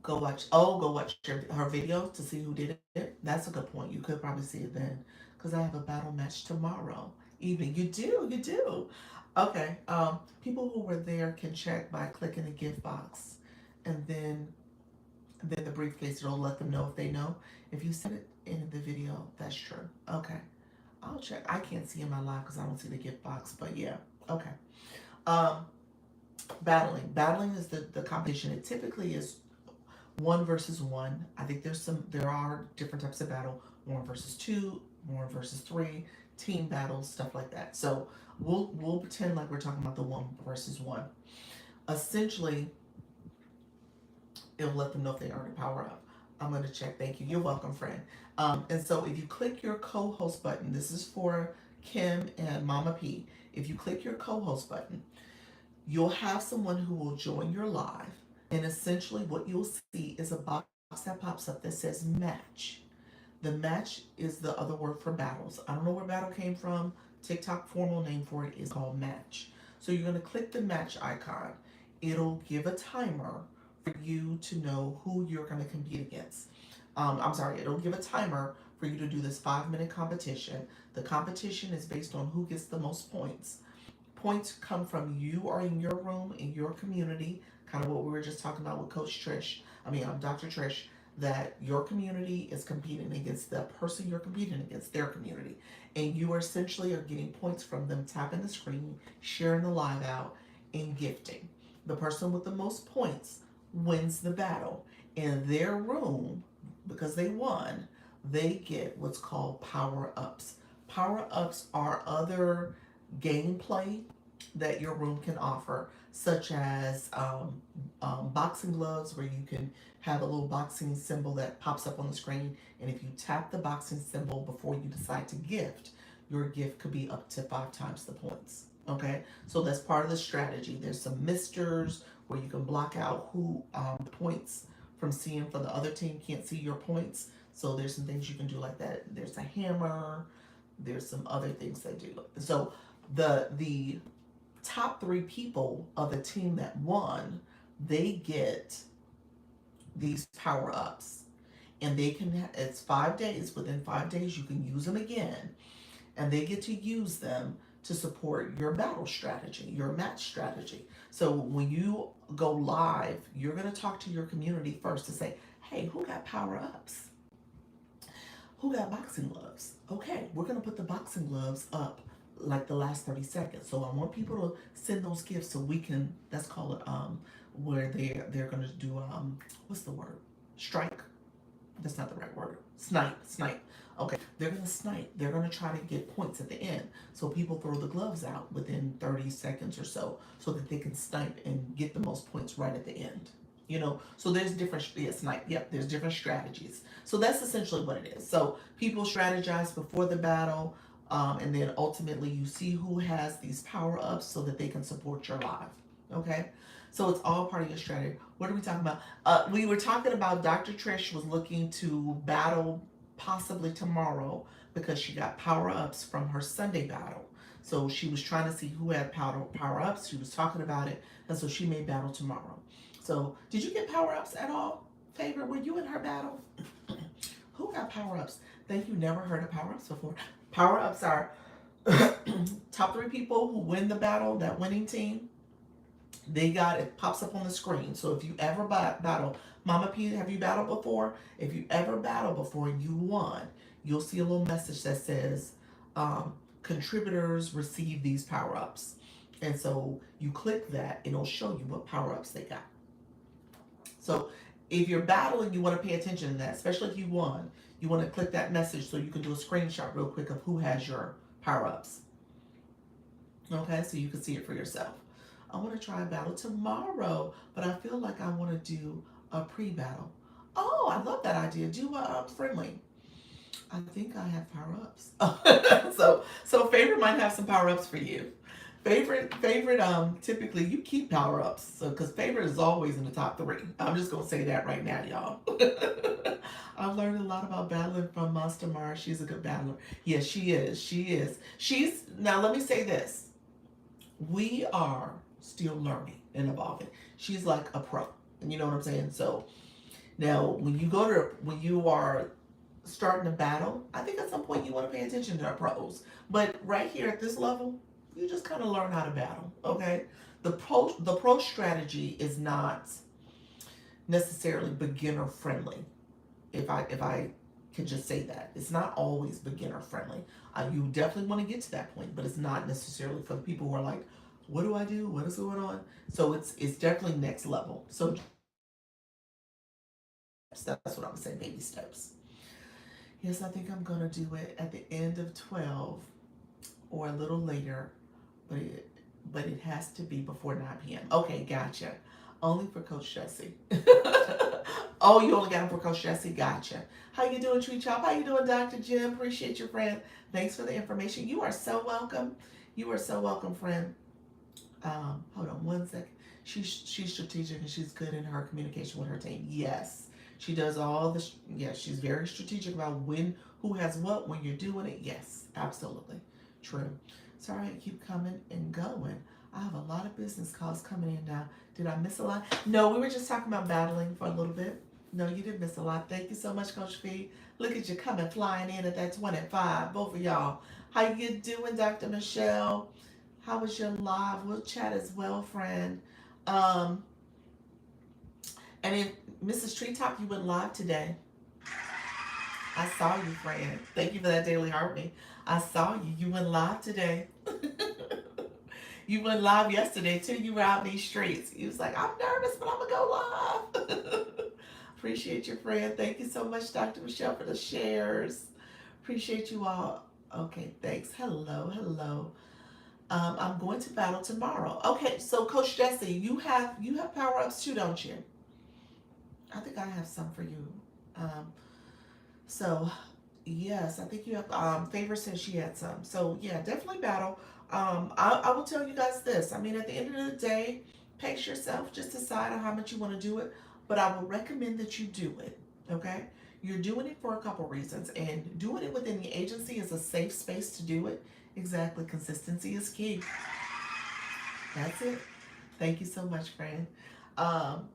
Go watch her video to see who did it. That's a good point. You could probably see it then, because I have a battle match tomorrow evening. You do. Okay. People who were there can check by clicking the gift box, and then the briefcase. It'll let them know if they know. If you said it in the video, that's true. Okay. I'll check. I can't see in my live because I don't see the gift box, but yeah. Okay. Um, Battling is the competition. It typically is 1 versus 1. I think there are different types of battle. 1 versus 2, 1 versus 3, team battles, stuff like that. So we'll pretend like we're talking about the 1 versus 1. Essentially, it'll let them know if they earned a power up. I'm gonna check. Thank you. You're welcome, friend. And so if you click your co-host button, this is for Kim and Mama P. If you click your co-host button, you'll have someone who will join your live. And essentially what you'll see is a box that pops up that says match. The match is the other word for battles. I don't know where battle came from. TikTok formal name for it is called match. So you're gonna click the match icon. It'll give a timer for you to know who you're gonna compete against. It'll give a timer for you to do this 5-minute competition. The competition is based on who gets the most points. Points come from you or in your room, in your community, kind of what we were just talking about with Dr. Trish, that your community is competing against the person you're competing against, their community. And you essentially are getting points from them tapping the screen, sharing the live out, and gifting. The person with the most points wins the battle. in their room, because they won, they get what's called power ups. Power ups are other gameplay that your room can offer, such as boxing gloves, where you can have a little boxing symbol that pops up on the screen. And if you tap the boxing symbol before you decide to gift, your gift could be up to 5 times the points. Okay, so that's part of the strategy. There's some misters where you can block out who points from seeing, for the other team can't see your points. So there's some things you can do like that. There's a hammer. There's some other things they do. So the top 3 people of the team that won, they get these power ups, and they can. It's 5 days. Within 5 days, you can use them again, and they get to use them to support your battle strategy, your match strategy. So when you go live, you're going to talk to your community first to say, hey, who got power ups? Who got boxing gloves? Okay, we're going to put the boxing gloves up like the last 30 seconds. So I want people to send those gifts so we can, let's call it where they're going to do what's the word? Strike? That's not the right word. Snipe. Okay, they're going to snipe. They're going to try to get points at the end. So people throw the gloves out within 30 seconds or so that they can snipe and get the most points right at the end. You know, so there's different, snipe. Yep, there's different strategies. So that's essentially what it is. So people strategize before the battle, and then ultimately you see who has these power ups so that they can support your live. Okay, so it's all part of your strategy. What are we talking about? We were talking about Dr. Trish was looking to battle possibly tomorrow because she got power ups from her Sunday battle. So she was trying to see who had power ups. She was talking about it, and so she may battle tomorrow. So did you get power ups at all, Favor? Were you in her battle? Who got power ups? Thank you. Never heard of power ups before. Power ups are top 3 people who win the battle. That winning team, they got it. Pops up on the screen. So if you ever battle, Mama P, have you battled before? If you ever battled before and you won, you'll see a little message that says contributors receive these power ups. And so you click that, it'll show you what power ups they got. So if you're battling, you want to pay attention to that, especially if you won. You want to click that message so you can do a screenshot real quick of who has your power-ups. Okay, so you can see it for yourself. I want to try a battle tomorrow, but I feel like I want to do a pre-battle. Oh, I love that idea. Do a friendly. I think I have power-ups. so Favorite might have some power-ups for you. Favorite, typically you keep power-ups. So, because Favorite is always in the top 3. I'm just going to say that right now, y'all. I've learned a lot about battling from Monster Mars. She's a good battler. Yes, she is. Now let me say this. We are still learning and evolving. She's like a pro. And you know what I'm saying? So now when you are starting a battle, I think at some point you want to pay attention to our pros. But right here at this level, you just kind of learn how to battle, okay? The pro strategy is not necessarily beginner friendly. If I can just say that, it's not always beginner friendly. You definitely want to get to that point, but it's not necessarily for the people who are like, what do I do? What is going on? So it's definitely next level. So that's what I'm saying, baby steps. Yes, I think I'm gonna do it at the end of 12 or a little later. But it has to be before 9 p.m. Okay, gotcha. Only for Coach Jesse. Oh, you only got him for Coach Jesse? Gotcha. How you doing, Tree Chop? How you doing, Dr. Jim? Appreciate your friend. Thanks for the information. You are so welcome. You are so welcome, friend. Hold on one second. She's strategic and she's good in her communication with her team. Yes. She does all this. Yes, she's very strategic about who has what, when you're doing it. Yes, absolutely. True. Sorry, I keep coming and going. I have a lot of business calls coming in now. Did I miss a lot? No, we were just talking about battling for a little bit. No, you didn't miss a lot. Thank you so much, Coach Fee. Look at you coming, flying in at that 25, both of y'all. How you doing, Dr. Michelle? How was your live? We'll chat as well, friend. And then, Mrs. Treetop, you went live today. I saw you, friend. Thank you for that daily heartbeat. I saw you. You went live today. You went live yesterday too. You were out in these streets. You was like, I'm nervous, but I'm gonna go live. Appreciate your friend. Thank you so much, Dr. Michelle, for the shares. Appreciate you all. Okay, thanks. Hello, hello. I'm going to battle tomorrow. Okay, so Coach Jesse, you have power ups too, don't you? I think I have some for you. Um, so yes, I think you have. Favor says she had some. So yeah, definitely battle. I will tell you guys this. I mean, at the end of the day, pace yourself. Just decide on how much you want to do it. But I would recommend that you do it. Okay. You're doing it for a couple reasons, and doing it within the agency is a safe space to do it. Exactly. Consistency is key. That's it. Thank you so much, friend. Um,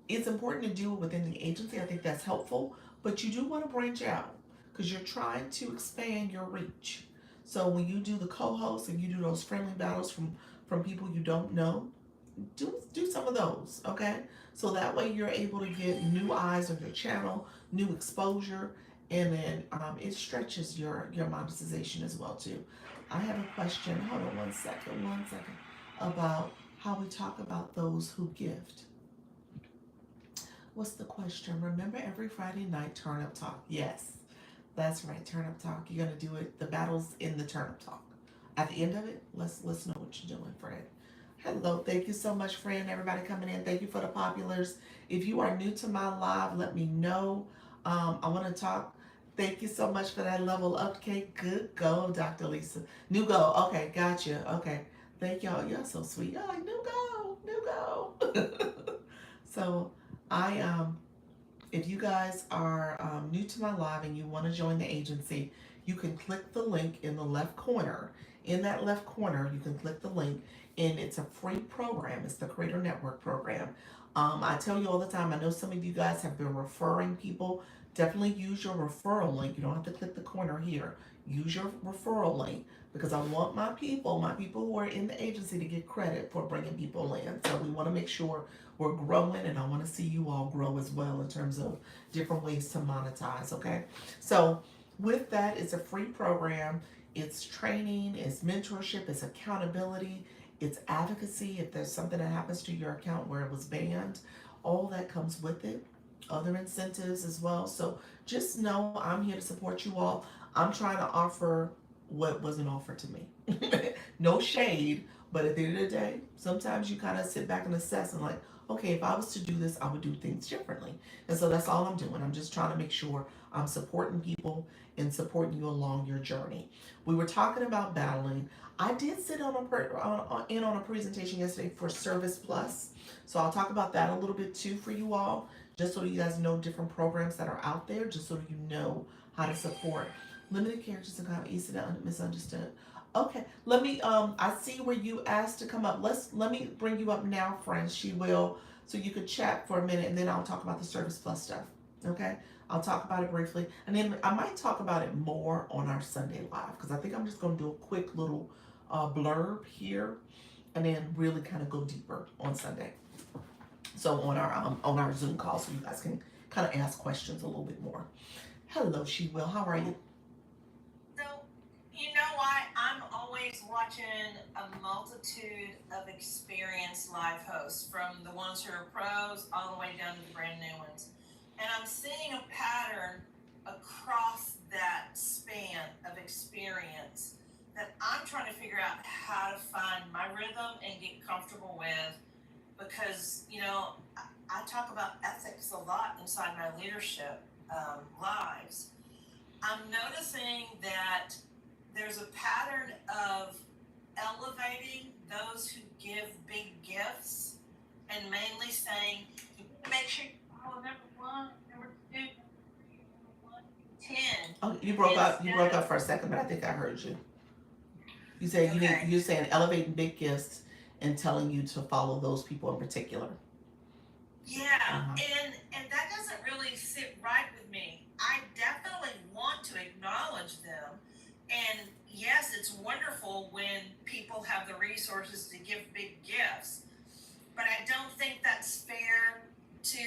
it's important to do it within the agency. I think that's helpful, but you do want to branch out because you're trying to expand your reach. So when you do the co-host and you do those friendly battles from people you don't know, do some of those, okay? So that way you're able to get new eyes on your channel, new exposure, and then it stretches your monetization as well too. I have a question. Hold on one second, about how we talk about those who gift. What's the question? Remember every Friday night turn up talk. Yes, that's right, turn up talk. You're gonna do it. The battle's in the turn up talk. At the end of it, let's know what you're doing, Fred. Hello, thank you so much, friend. Everybody coming in. Thank you for the populars. If you are new to my live, let me know. I want to talk. Thank you so much for that level up. Okay, good go, Dr. Lisa. New go. Okay, gotcha. Okay, thank y'all. You're so sweet. Y'all like new go, new go. So I if you guys are new to my live and you want to join the agency, you can click the link in the left corner. In that left corner, you can click the link, and it's a free program. It's the Creator Network program. I tell you all the time, I know some of you guys have been referring people. Definitely use your referral link. You don't have to click the corner here. Use your referral link because I want my people who are in the agency to get credit for bringing people in. So we want to make sure we're growing, and I want to see you all grow as well in terms of different ways to monetize. Okay, so with that, it's a free program. It's training, it's mentorship, it's accountability, it's advocacy if there's something that happens to your account where it was banned. All that comes with it. Other incentives as well. So just know I'm here to support you all. I'm trying to offer what wasn't offered to me. No shade, but at the end of the day, sometimes you kind of sit back and assess and like, okay, if I was to do this, I would do things differently. And so that's all I'm doing. I'm just trying to make sure I'm supporting people and supporting you along your journey. We were talking about battling. I did sit on a presentation yesterday for Service Plus. So I'll talk about that a little bit too for you all, just so you guys know different programs that are out there, just so you know how to support. Limited characters and kind of easy to misunderstood. Okay, let me I see where you asked to come up. Let me bring you up now, friends. She will, so you could chat for a minute and then I'll talk about the Service Plus stuff. Okay? I'll talk about it briefly. And then I might talk about it more on our Sunday live because I think I'm just gonna do a quick little blurb here and then really kind of go deeper on Sunday. So on our Zoom call, so you guys can kind of ask questions a little bit more. Hello, She Will. How are you? So, you know what? I'm always watching a multitude of experienced live hosts, from the ones who are pros all the way down to the brand new ones. And I'm seeing a pattern across that span of experience that I'm trying to figure out how to find my rhythm and get comfortable with, because, you know, I talk about ethics a lot inside my leadership lives. I'm noticing that there's a pattern of elevating those who give big gifts and mainly saying, you need to make sure you follow number one, number two, number three, number one, 10. Oh, you broke up. You broke up for a second, but I think I heard you. You said Okay. you're saying elevating big gifts and telling you to follow those people in particular. Yeah, Uh-huh. and that doesn't really sit right with me. I definitely want to acknowledge them. And yes, it's wonderful when people have the resources to give big gifts. But I don't think that's fair to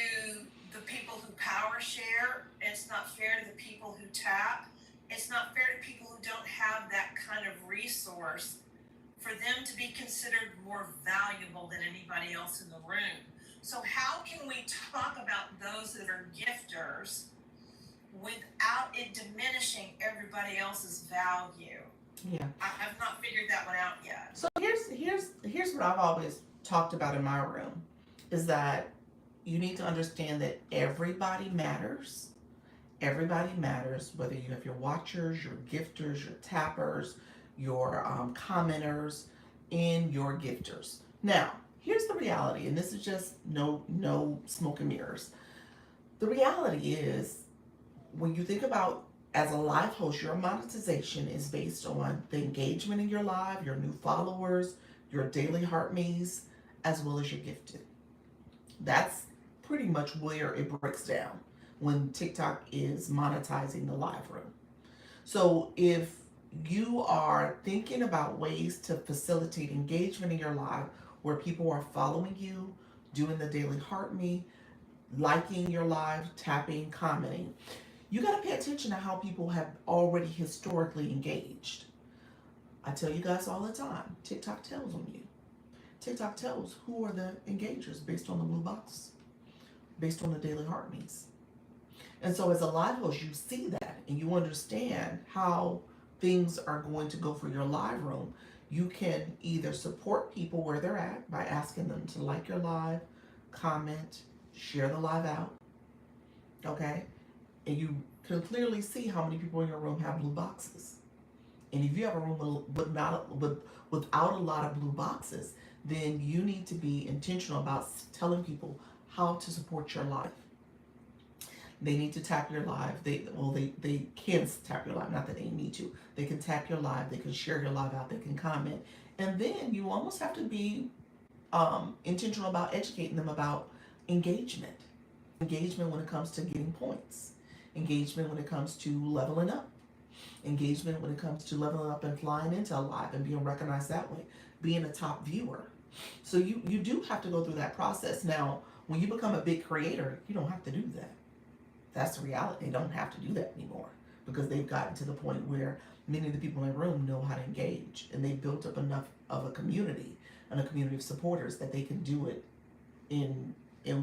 the people who power share. It's not fair to the people who tap. It's not fair to people who don't have that kind of resource for them to be considered more valuable than anybody else in the room. So how can we talk about those that are gifters without it diminishing everybody else's value? Yeah. I've not figured that one out yet. So here's what I've always talked about in my room is that you need to understand that everybody matters. Everybody matters, whether you have your watchers, your gifters, your tappers, your commenters, and your gifters. Now, here's the reality, and this is just no smoke and mirrors. The reality is, when you think about as a live host, your monetization is based on the engagement in your live, your new followers, your daily heart me's, as well as your gifted. That's pretty much where it breaks down when TikTok is monetizing the live room. So if you are thinking about ways to facilitate engagement in your live where people are following you, doing the daily heart me, liking your live, tapping, commenting, you got to pay attention to how people have already historically engaged. I tell you guys all the time, TikTok tells on you. TikTok tells who are the engagers based on the blue box, based on the daily heart me's. And so as a live host, you see that and you understand how things are going to go for your live room. You can either support people where they're at by asking them to like your live, comment, share the live out, okay? And you can clearly see how many people in your room have blue boxes. And if you have a room without a lot of blue boxes, then you need to be intentional about telling people how to support your live. They need to tap your live. They can tap your live, not that they need to. They can tap your live. They can share your live out. They can comment, and then you almost have to be intentional about educating them about engagement. Engagement when it comes to getting points. Engagement when it comes to leveling up. Engagement when it comes to leveling up and flying into a live and being recognized that way. Being a top viewer. So you do have to go through that process. Now, when you become a big creator, you don't have to do that. That's the reality. They don't have to do that anymore because they've gotten to the point where many of the people in the room know how to engage, and they've built up enough of a community and a community of supporters that they can do it in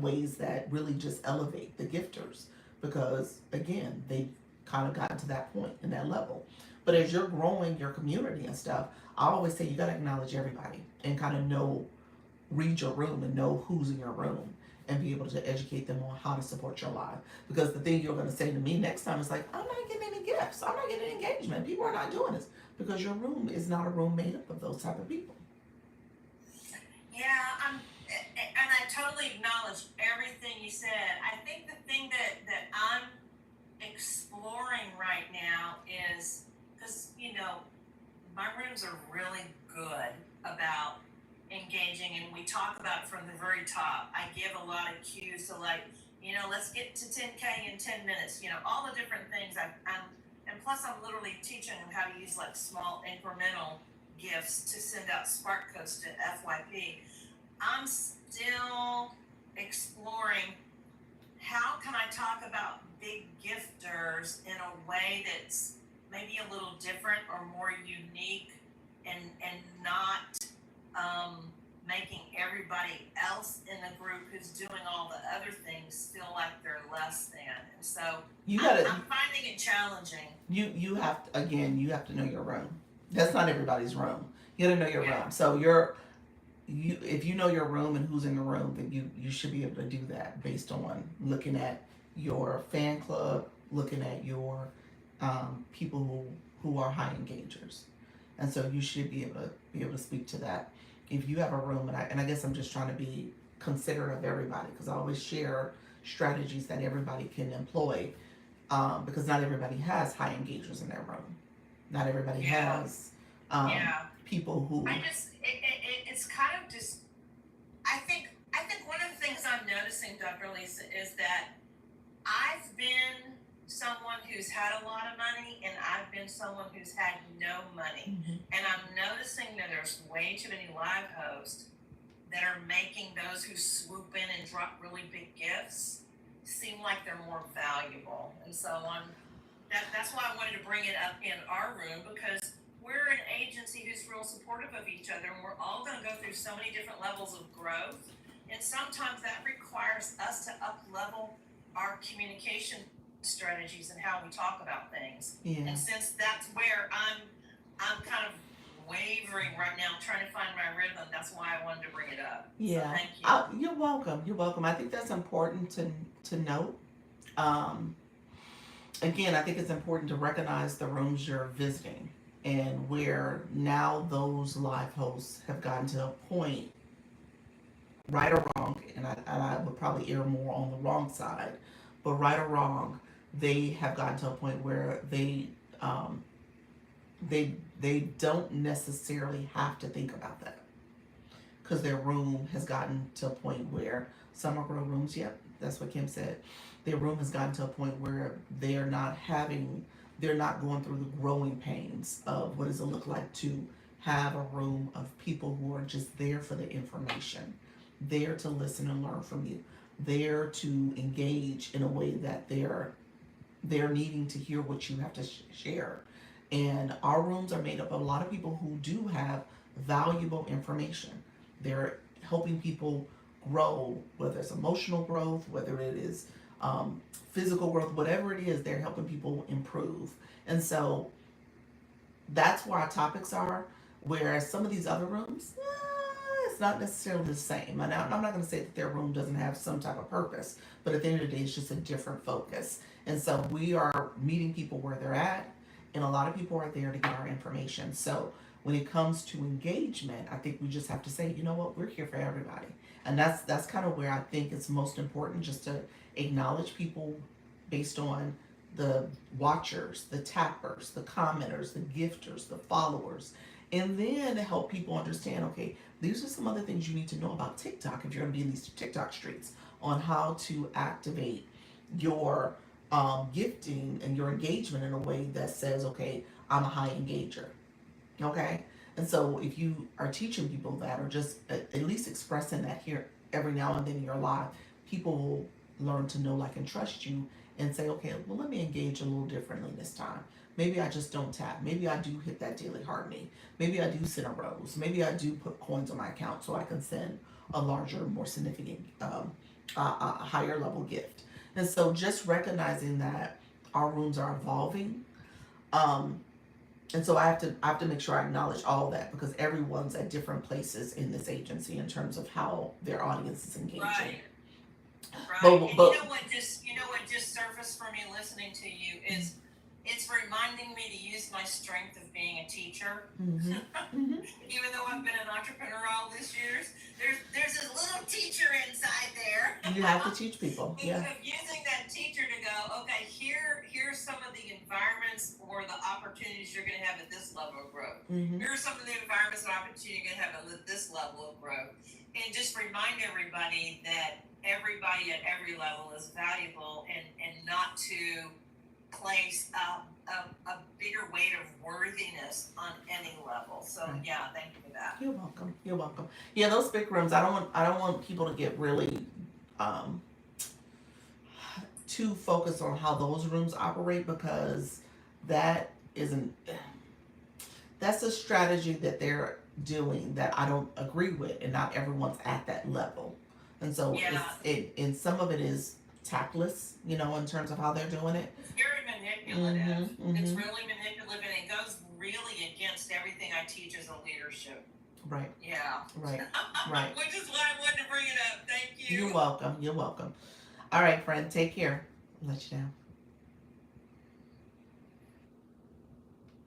ways that really just elevate the gifters, because again, they've kind of gotten to that point and that level. But as you're growing your community and stuff, I always say you got to acknowledge everybody and kind of read your room and know who's in your room and be able to educate them on how to support your live. Because the thing you're going to say to me next time is like, I'm not getting any gifts. I'm not getting engagement. People are not doing this because your room is not a room made up of those type of people. Yeah, and I totally acknowledge everything you said. I think the thing that I'm exploring right now is, because, my rooms are really good about engaging, and we talk about it from the very top. I give a lot of cues to, like, let's get to 10K in 10 minutes, all the different things. And plus I'm literally teaching them how to use like small incremental gifts to send out spark codes to FYP. I'm still exploring how can I talk about big gifters in a way that's maybe a little different or more unique, and not making everybody else in the group who's doing all the other things feel like they're less than. And so I'm finding it challenging. You have to know your room. That's not everybody's room. You got to know your room. So if you know your room and who's in the room, then you should be able to do that based on looking at your fan club, looking at your people who are high engagers, and so you should be able to speak to that. If you have a room, and I guess I'm just trying to be considerate of everybody, because I always share strategies that everybody can employ, because not everybody has high engagers in their room. Not everybody has people who. It's kind of just. I think one of the things I'm noticing, Dr. Lisa, is that I've been someone who's had a lot of money, and I've been someone who's had no money. Mm-hmm. And I'm noticing that there's way too many live hosts that are making those who swoop in and drop really big gifts seem like they're more valuable. And so that's why I wanted to bring it up in our room, because we're an agency who's real supportive of each other, and we're all going to go through so many different levels of growth And sometimes that requires us to up level our communication strategies and how we talk about things. Yeah. And since that's where I'm kind of wavering right now, trying to find my rhythm, that's why I wanted to bring it up. Yeah. So thank you. You're welcome. You're welcome. I think that's important to note. Um, Again, I think it's important to recognize the rooms you're visiting and where now those live hosts have gotten to a point, right or wrong, and I would probably err more on the wrong side, but right or wrong, they have gotten to a point where um, they don't necessarily have to think about that because their room has gotten to a point where some are grow rooms. Yep, that's what Kim said. Their room has gotten to a point where they're not going through the growing pains of what does it look like to have a room of people who are just there for the information, there to listen and learn from you, there to engage in a way that they're needing to hear what you have to share. And our rooms are made up of a lot of people who do have valuable information. They're helping people grow, whether it's emotional growth, whether it is physical growth, whatever it is, they're helping people improve. And so that's where our topics are. Whereas some of these other rooms, it's not necessarily the same. And I'm not going to say that their room doesn't have some type of purpose, but at the end of the day, it's just a different focus. And so we are meeting people where they're at, and a lot of people are there to get our information. So when it comes to engagement, I think we just have to say, you know what, we're here for everybody. And that's kind of where I think it's most important, just to acknowledge people based on the watchers, the tappers, the commenters, the gifters, the followers, and then help people understand, okay, these are some other things you need to know about TikTok if you're going to be in these TikTok streets, on how to activate your gifting and your engagement in a way that says, okay, I'm a high engager. Okay? And so if you are teaching people that, or just at least expressing that here every now and then in your life, people will learn to know, like, and trust you and say, okay, well, let me engage a little differently this time. Maybe I just don't tap. Maybe I do hit that daily heart me. Maybe I do send a rose. Maybe I do put coins on my account so I can send a larger, more significant, a higher level gift. And so just recognizing that our rooms are evolving. Um, and so I have to make sure I acknowledge all that, because everyone's at different places in this agency in terms of how their audience is engaging. Right. Right. But And you know what just surfaced for me listening to you is it's reminding me to use my strength of being a teacher. Even though I've been an entrepreneur all these years, there's a little teacher inside there. You have to teach people. And Yeah. so using that teacher to go, okay, here's some of the environments or the opportunities you're going to have at this level of growth. Here's some of the environments and opportunities you're going to have at this level of growth. And just remind everybody that everybody at every level is valuable, and not to place a bigger weight of worthiness on any level. So Right. yeah, thank you for that. You're welcome. You're welcome. Yeah, those big rooms. I don't want people to get really too focused on how those rooms operate, because that isn't. That's a strategy that they're doing that I don't agree with, and not everyone's at that level. And so Yeah. and some of it is tactless, in terms of how they're doing it. It's very manipulative. It's really manipulative, and it goes really against everything I teach as a leadership. Right. Yeah. Right. Right. Which is why I wanted to bring it up. Thank you. You're welcome. You're welcome. All right, friend. Take care. I'll let you down.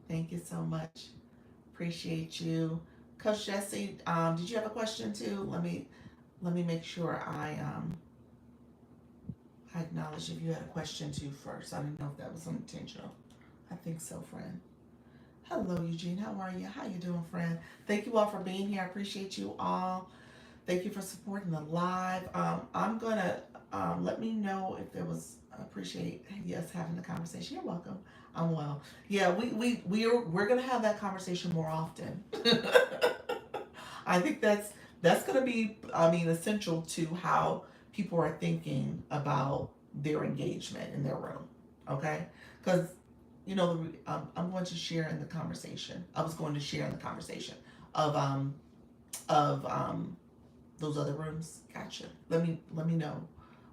Thank you so much. Appreciate you. Coach Jesse, did you have a question too? Let me make sure I acknowledge if you had a question too first. I didn't know if that was intentional. I think so, friend. Hello, Eugene. How are you? How you doing, friend? Thank you all for being here. I appreciate you all. Thank you for supporting the live. I'm gonna let me know if there was. Appreciate yes having the conversation. You're welcome. I'm well. Yeah, we're gonna have that conversation more often. I think that's gonna be essential to how people are thinking about their engagement in their room. Okay, because I'm going to share in the conversation. I was going to share in the conversation of Those other rooms? Gotcha. Let me know.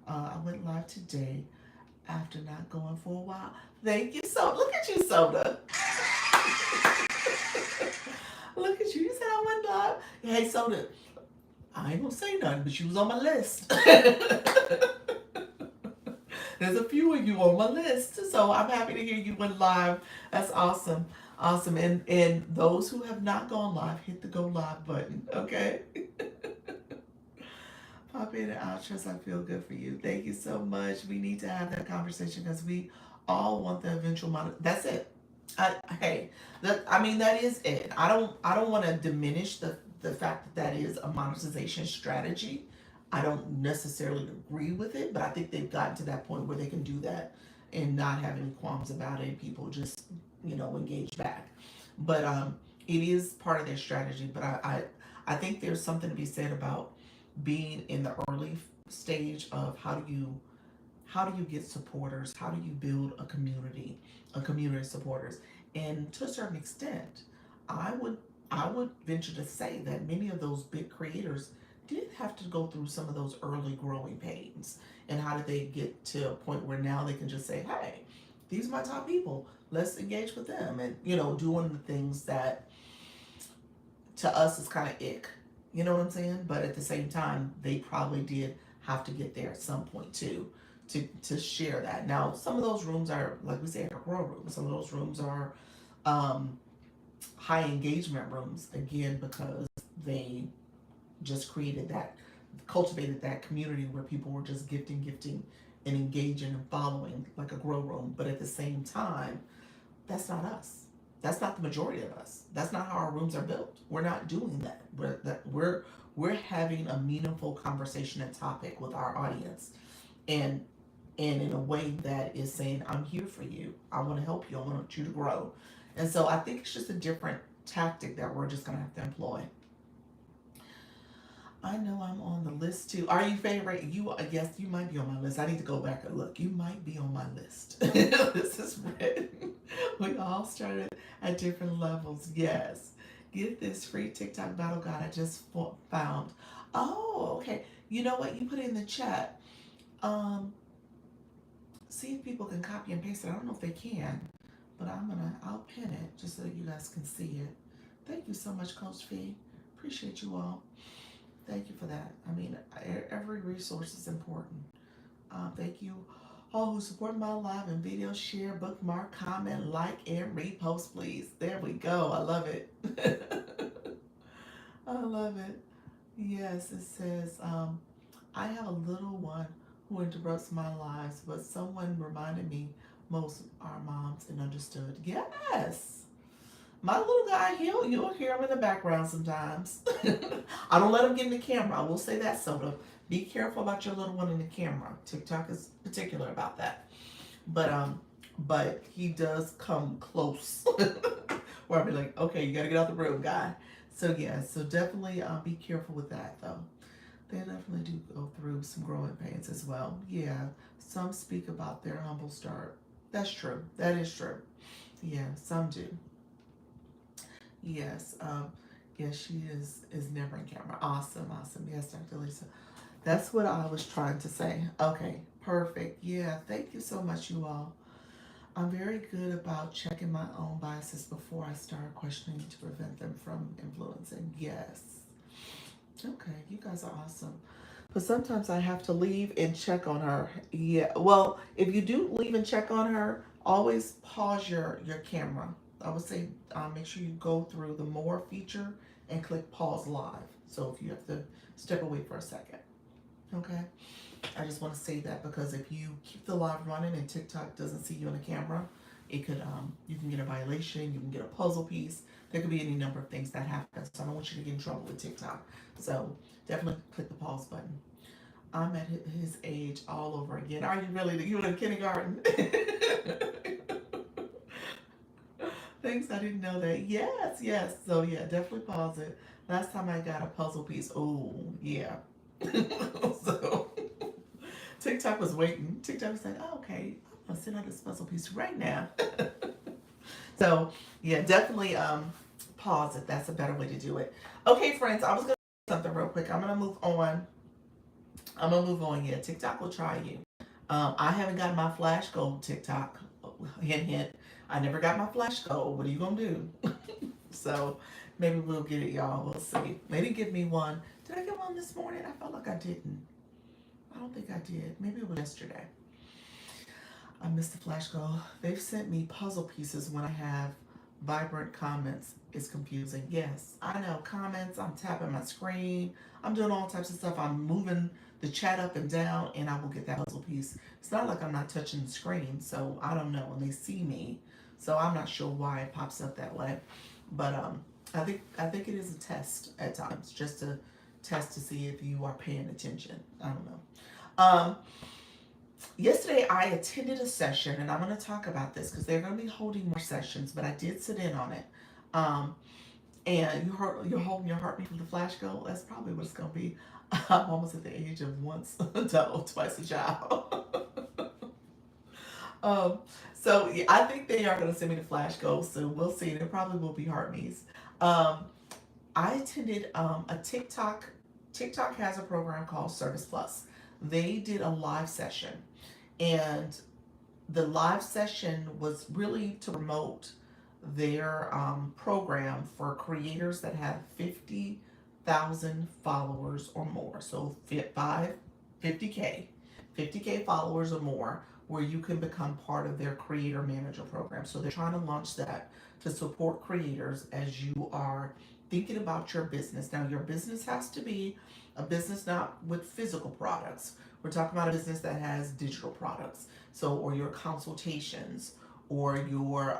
I went live today after not going for a while. Thank you so. Look at you, Soda. Look at you. You said I went live. Hey, Soda. I ain't gonna say nothing, but you was on my list. There's a few of you on my list, so I'm happy to hear you went live. That's awesome, awesome. And those who have not gone live, hit the go live button. Okay. Pop in and out. Trust I feel good for you. Thank you so much. We need to have that conversation because we all want the eventual That's it. Hey, I mean that is it. I don't want to diminish the fact that that is a monetization strategy. I don't necessarily agree with it, but I think they've gotten to that point where they can do that and not have any qualms about it. And people just engage back. But it is part of their strategy. But I think there's something to be said about being in the early stage of how do you get supporters? How do you build a community of supporters? And to a certain extent, I would I would venture to say that many of those big creators did have to go through some of those early growing pains. And how did they get to a point where now they can just say, hey, these are my top people. Let's engage with them. And, doing the things that to us is kind of ick. You know what I'm saying? But at the same time, they probably did have to get there at some point too to share that. Now, some of those rooms are, like we said, are grow rooms. Some of those rooms are um, high engagement rooms, again, because they just cultivated that community where people were just gifting, and engaging and following like a grow room. But at the same time, that's not us. That's not the majority of us. That's not how our rooms are built. We're not doing that. We're having a meaningful conversation and topic with our audience, and in a way that is saying, I'm here for you. I want to help you. I want you to grow. And so I think it's just a different tactic that we're just going to have to employ. I know I'm on the list too. Are you favorite? Yes, you might be on my list. I need to go back and look. You might be on my list. This is red. We all started at different levels. Yes. Get this free TikTok battle guide I just found. Oh, okay. You know what? You put it in the chat. See if people can copy and paste it. I don't know if they can, but I'll pin it just so that you guys can see it. Thank you so much, Coach Fee. Appreciate you all. Thank you for that. I mean, every resource is important. Thank you all who support my live and video, share, bookmark, comment, like, and repost, please. There we go. I love it. I love it. Yes, it says, I have a little one who interrupts my lives, but someone reminded me most are moms and understood. Yes. My little guy, you'll hear him in the background sometimes. I don't let him get in the camera. I will say that, Soda. Be careful about your little one in the camera. TikTok is particular about that. But he does come close. Where I'll be like, okay, you gotta get out the room, guy. So yeah, so definitely be careful with that though. They definitely do go through some growing pains as well. Yeah, some speak about their humble start. That's true. That is true. Yeah, some do. Yes. Yes, she is never in camera. Awesome, awesome. Yes, Dr. Lisa. That's what I was trying to say. Okay, perfect. Yeah, thank you so much, you all. I'm very good about checking my own biases before I start questioning to prevent them from influencing. Yes. Okay, you guys are awesome. But sometimes I have to leave and check on her. Yeah. Well, if you do leave and check on her, always pause your camera. I would say make sure you go through the more feature and click pause live. So if you have to step away for a second. Okay. I just want to say that because if you keep the live running and TikTok doesn't see you on the camera, it could you can get a violation, you can get a puzzle piece. There could be any number of things that happen. So I don't want you to get in trouble with TikTok. So definitely click the pause button. I'm at his age all over again. Are you really? You in kindergarten? Thanks, I didn't know that. Yes, yes. So yeah, definitely pause it. Last time I got a puzzle piece. Oh yeah. So TikTok was waiting. TikTok was like, oh, okay, I'm gonna send out this puzzle piece right now. So yeah, definitely pause it. That's a better way to do it. Okay, friends, I was gonna do something real quick. I'm gonna move on. Yeah, TikTok will try you. I haven't got my flash gold TikTok. Hint, hint. I never got my flash gold. What are you gonna do? So maybe we'll get it, y'all. We'll see. They didn't give me one. Did I get one this morning? I felt like I didn't. I don't think I did. Maybe it was yesterday. I missed the flash goal. They've sent me puzzle pieces when I have vibrant comments. It's confusing. Yes, I know. Comments, I'm tapping my screen. I'm doing all types of stuff. I'm moving the chat up and down, and I will get that puzzle piece. It's not like I'm not touching the screen, so I don't know. And they see me, so I'm not sure why it pops up that way. But I think it is a test at times, just to test to see if you are paying attention. I don't know. Yesterday I attended a session, and I'm going to talk about this because they're going to be holding more sessions, but I did sit in on it. And you're holding your heartbeat from the flash goal. That's probably what it's going to be. I'm almost at the age of once a child, twice a child. So yeah, I think they are going to send me the flash goal, so we'll see. There probably will be heart me's. I attended a TikTok. TikTok has a program called Service Plus. They did a live session, and the live session was really to promote their program for creators that have 50,000 followers or more. So 50K followers or more, where you can become part of their creator manager program. So they're trying to launch that to support creators as you are thinking about your business. Now, your business has to be a business not with physical products. We're talking about a business that has digital products. So, or your consultations, or your,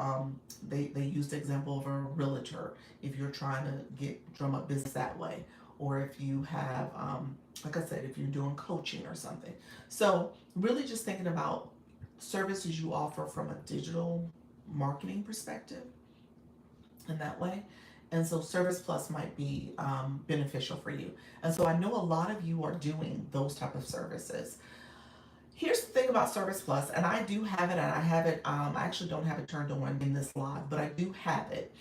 they use the example of a realtor if you're trying to drum up business that way. Or if you have, like I said, if you're doing coaching or something. So really just thinking about services you offer from a digital marketing perspective in that way. And so Service Plus might be beneficial for you. And so I know a lot of you are doing those type of services. Here's the thing about Service Plus, and I do have it, and I have it, I actually don't have it turned on in this live, but I do have it.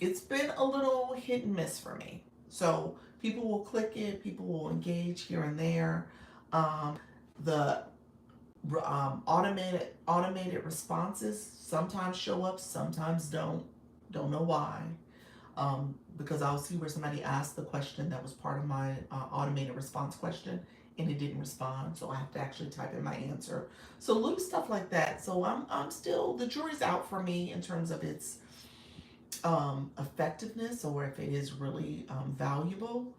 It's been a little hit and miss for me. So people will click it, people will engage here and there. The automated responses sometimes show up, sometimes don't. Don't know why. Because I'll see where somebody asked the question that was part of my automated response question, and it didn't respond, so I have to actually type in my answer. So little stuff like that. So I'm still, the jury's out for me in terms of its effectiveness, or if it is really valuable.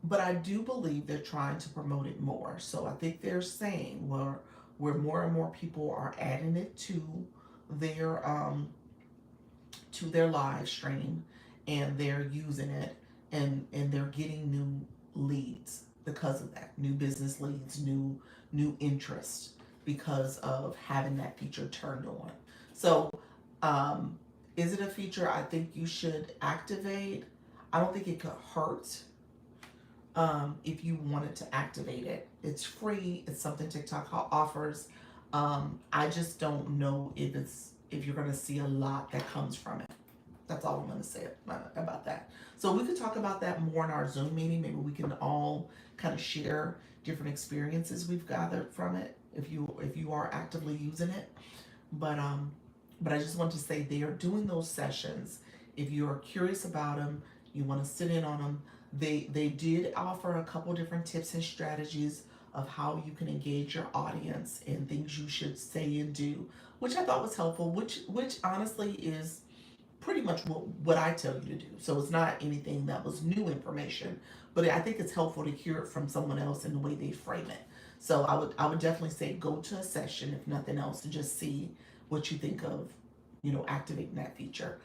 But I do believe they're trying to promote it more. So I think they're saying where more and more people are adding it to their live stream, and they're using it, and they're getting new leads because of that, new business leads, new interest because of having that feature turned on. So is it a feature I think you should activate? I don't think it could hurt if you wanted to activate it. It's free. It's something TikTok offers. I just don't know if you're going to see a lot that comes from it. That's all I'm going to say about that. So we could talk about that more in our Zoom meeting. Maybe we can all kind of share different experiences we've gathered from it if you are actively using it. But I just want to say they are doing those sessions. If you are curious about them, you want to sit in on them. They did offer a couple different tips and strategies of how you can engage your audience and things you should say and do, which I thought was helpful, which honestly is pretty much what I tell you to do. So it's not anything that was new information, but I think it's helpful to hear it from someone else in the way they frame it. So I would definitely say go to a session, if nothing else, to just see what you think of, activating that feature.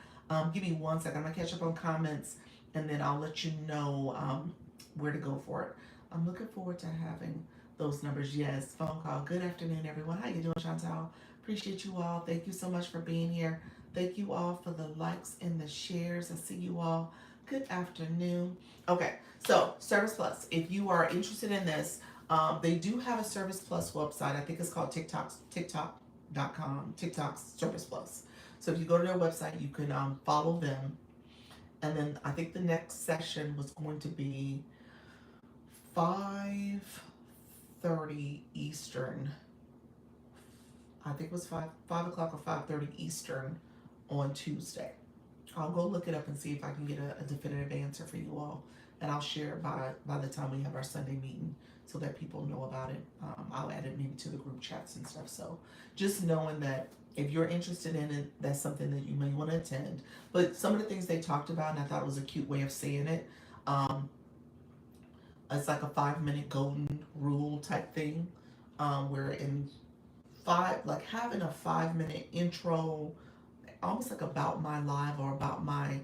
Give me 1 second. I'm gonna catch up on comments, and then I'll let you know where to go for it. I'm looking forward to having those numbers. Yes, phone call. Good afternoon, everyone. How you doing, Chantal? Appreciate you all. Thank you so much for being here. Thank you all for the likes and the shares. I see you all. Good afternoon. Okay, so Service Plus. If you are interested in this, they do have a Service Plus website. I think it's called TikTok.com. TikTok Service Plus. So if you go to their website, you can follow them, And then I think the next session was going to be 5:30 Eastern. I think it was 5 o'clock or 5:30 Eastern on Tuesday. I'll go look it up and see if I can get a definitive answer for you all, and I'll share it by the time we have our Sunday meeting so that people know about it. I'll add it maybe to the group chats and stuff. So just knowing that if you're interested in it, that's something that you may want to attend. But some of the things they talked about, and I thought it was a cute way of saying it. Um, it's like a 5 minute golden rule type thing, where in like having a 5 minute intro, almost like about my live or about my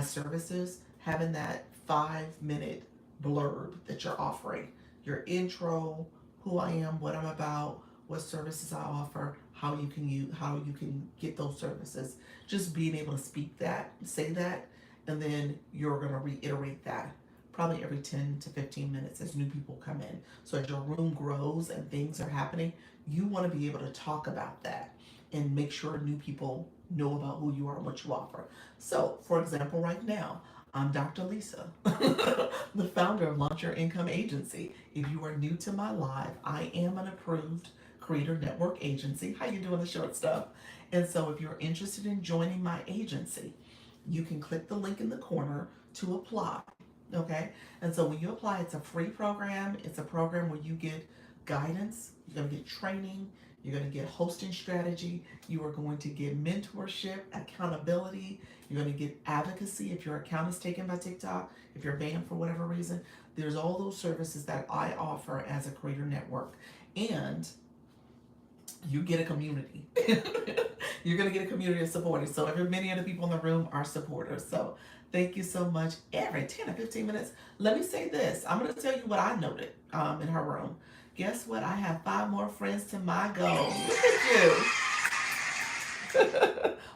services, having that 5 minute blurb that you're offering, your intro, who I am, what I'm about, what services I offer, how you can get those services. Just being able to speak that, say that, and then you're gonna reiterate that probably every 10 to 15 minutes as new people come in. So as your room grows and things are happening, you want to be able to talk about that and make sure new people know about who you are and what you offer. So, for example, right now, I'm Dr. Lisa, the founder of Launch Your Income Agency. If you are new to my live, I am an approved creator network agency. How you doing, the short stuff? And so if you're interested in joining my agency, you can click the link in the corner to apply. Okay? And so when you apply, it's a free program. It's a program where you get guidance, you're going to get training, you're going to get hosting strategy, you are going to get mentorship, accountability, you're going to get advocacy if your account is taken by TikTok, if you're banned for whatever reason. There's all those services that I offer as a creator network. And you get a community. You're going to get a community of supporters. So many of the people in the room are supporters. So thank you so much. Every 10 or 15 minutes, let me say this. I'm going to tell you what I noted in her room. Guess what? I have 5 more friends to my goal. Look at you.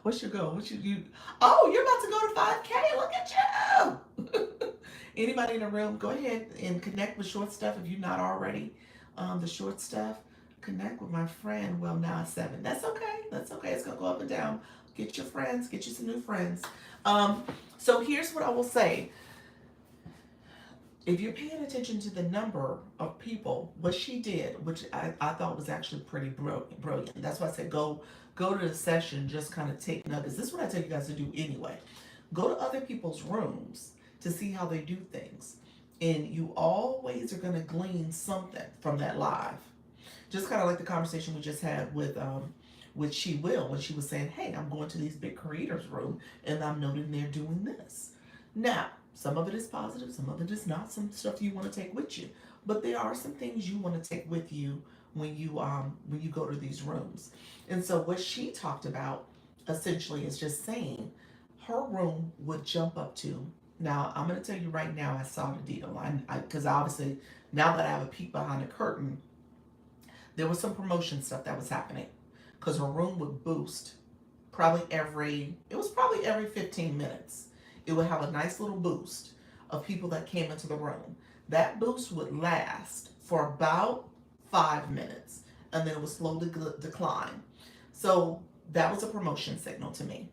What's your goal? You? Oh, you're about to go to 5K. Look at you. Anybody in the room, go ahead and connect with Short Stuff if you're not already. The Short Stuff. Connect with my friend. Well, now it's 7. That's okay. That's okay. It's gonna go up and down. Get your friends. Get you some new friends. So here's what I will say. If you're paying attention to the number of people, what she did, which I thought was actually pretty brilliant. That's why I said go to the session, just kind of take nuggets. This is what I tell you guys to do anyway. Go to other people's rooms to see how they do things. And you always are going to glean something from that live. Just kind of like the conversation we just had with She Will, when she was saying, hey, I'm going to these big creators room and I'm noting they're doing this. Now, some of it is positive, some of it is not. Some stuff you want to take with you, but there are some things you want to take with you when you go to these rooms. And so what she talked about essentially is just saying her room would jump up to. Now I'm going to tell you right now, I saw the deal. Because obviously now that I have a peek behind the curtain, there was some promotion stuff that was happening. Because her room would boost probably every 15 minutes. It would have a nice little boost of people that came into the room. That boost would last for about 5 minutes and then it would slowly decline. So that was a promotion signal to me.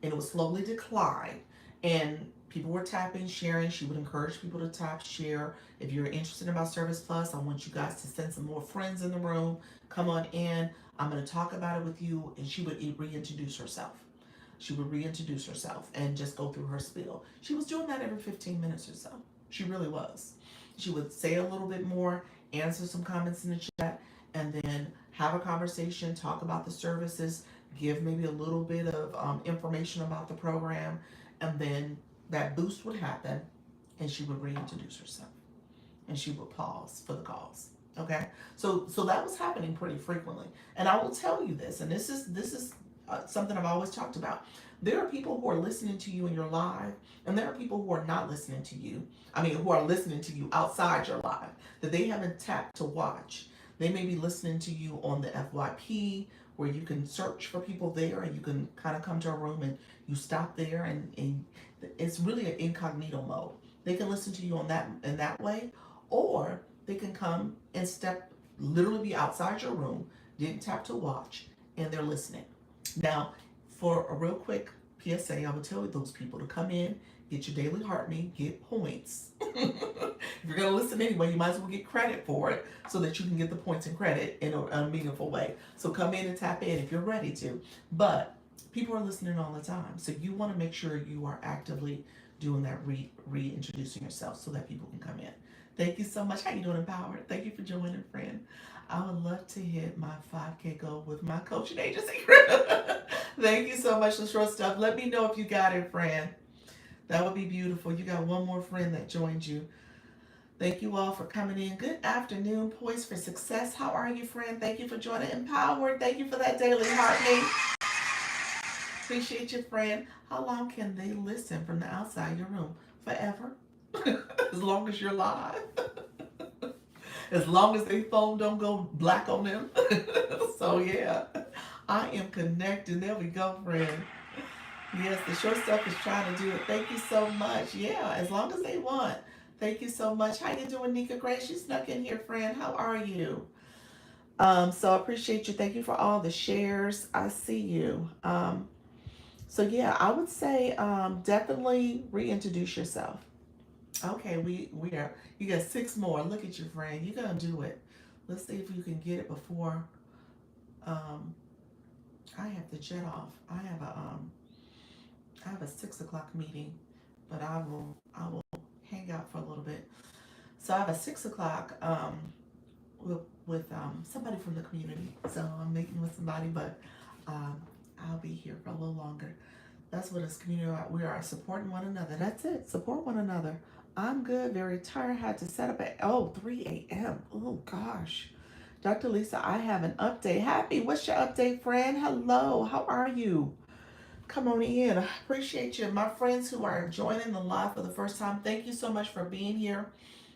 And it would slowly decline. And people were tapping, sharing. She would encourage people to tap, share. If you're interested in my Service Plus, I want you guys to send some more friends in the room. Come on in. I'm going to talk about it with you. And she would reintroduce herself. She would reintroduce herself and just go through her spiel. She was doing that every 15 minutes or so. She really was. She would say a little bit more, answer some comments in the chat, and then have a conversation, talk about the services, give maybe a little bit of information about the program, and then that boost would happen, and she would reintroduce herself, and she would pause for the cause. Okay, so that was happening pretty frequently, and I will tell you this, and this is something I've always talked about. There are people who are listening to you in your live, and there are people who are not listening to you. Who are listening to you outside your live that they haven't tapped to watch. They may be listening to you on the FYP, where you can search for people there, and you can kind of come to a room and you stop there, and it's really an incognito mode. They can listen to you in that way, or they can come and literally be outside your room, didn't tap to watch, and they're listening. Now, for a real quick PSA, I would tell those people to come in, get your daily heartbeat, get points. If you're going to listen anyway, you might as well get credit for it so that you can get the points and credit in a meaningful way. So come in and tap in if you're ready to. But people are listening all the time. So you want to make sure you are actively doing that reintroducing yourself so that people can come in. Thank you so much. How you doing, Empowered? Thank you for joining, friend. I would love to hit my 5K goal with my coaching agency. Thank you so much for short stuff. Let me know if you got it, friend. That would be beautiful. You got one more friend that joined you. Thank you all for coming in. Good afternoon, Poised for Success. How are you, friend? Thank you for joining. Empowered. Thank you for that daily heartbeat. Appreciate you, friend. How long can they listen from the outside your room? Forever. As long as you're live. As long as their phone don't go black on them. So yeah, I am connecting. There we go, friend. Yes, the short stuff is trying to do it. Thank you so much. Yeah, as long as they want. Thank you so much. How you doing, Nika Grace? You snuck in here, friend. How are you? So I appreciate you. Thank you for all the shares. I see you. So yeah, I would say definitely reintroduce yourself. Okay, we are. You got 6 more. Look at your friend. You're gonna do it. Let's see if you can get it before um, I have to jet off. I have a 6 o'clock meeting, but I will hang out for a little bit. So I have a 6 o'clock with somebody from the community. So I'm meeting with somebody, but um, I'll be here for a little longer. That's what this community are. We are supporting one another. That's it. Support one another. I'm good. Very tired. Had to set up at 3 a.m. Oh gosh. Dr. Lisa, I have an update. Happy. What's your update, friend? Hello. How are you? Come on in. I appreciate you. My friends who are joining the live for the first time, thank you so much for being here.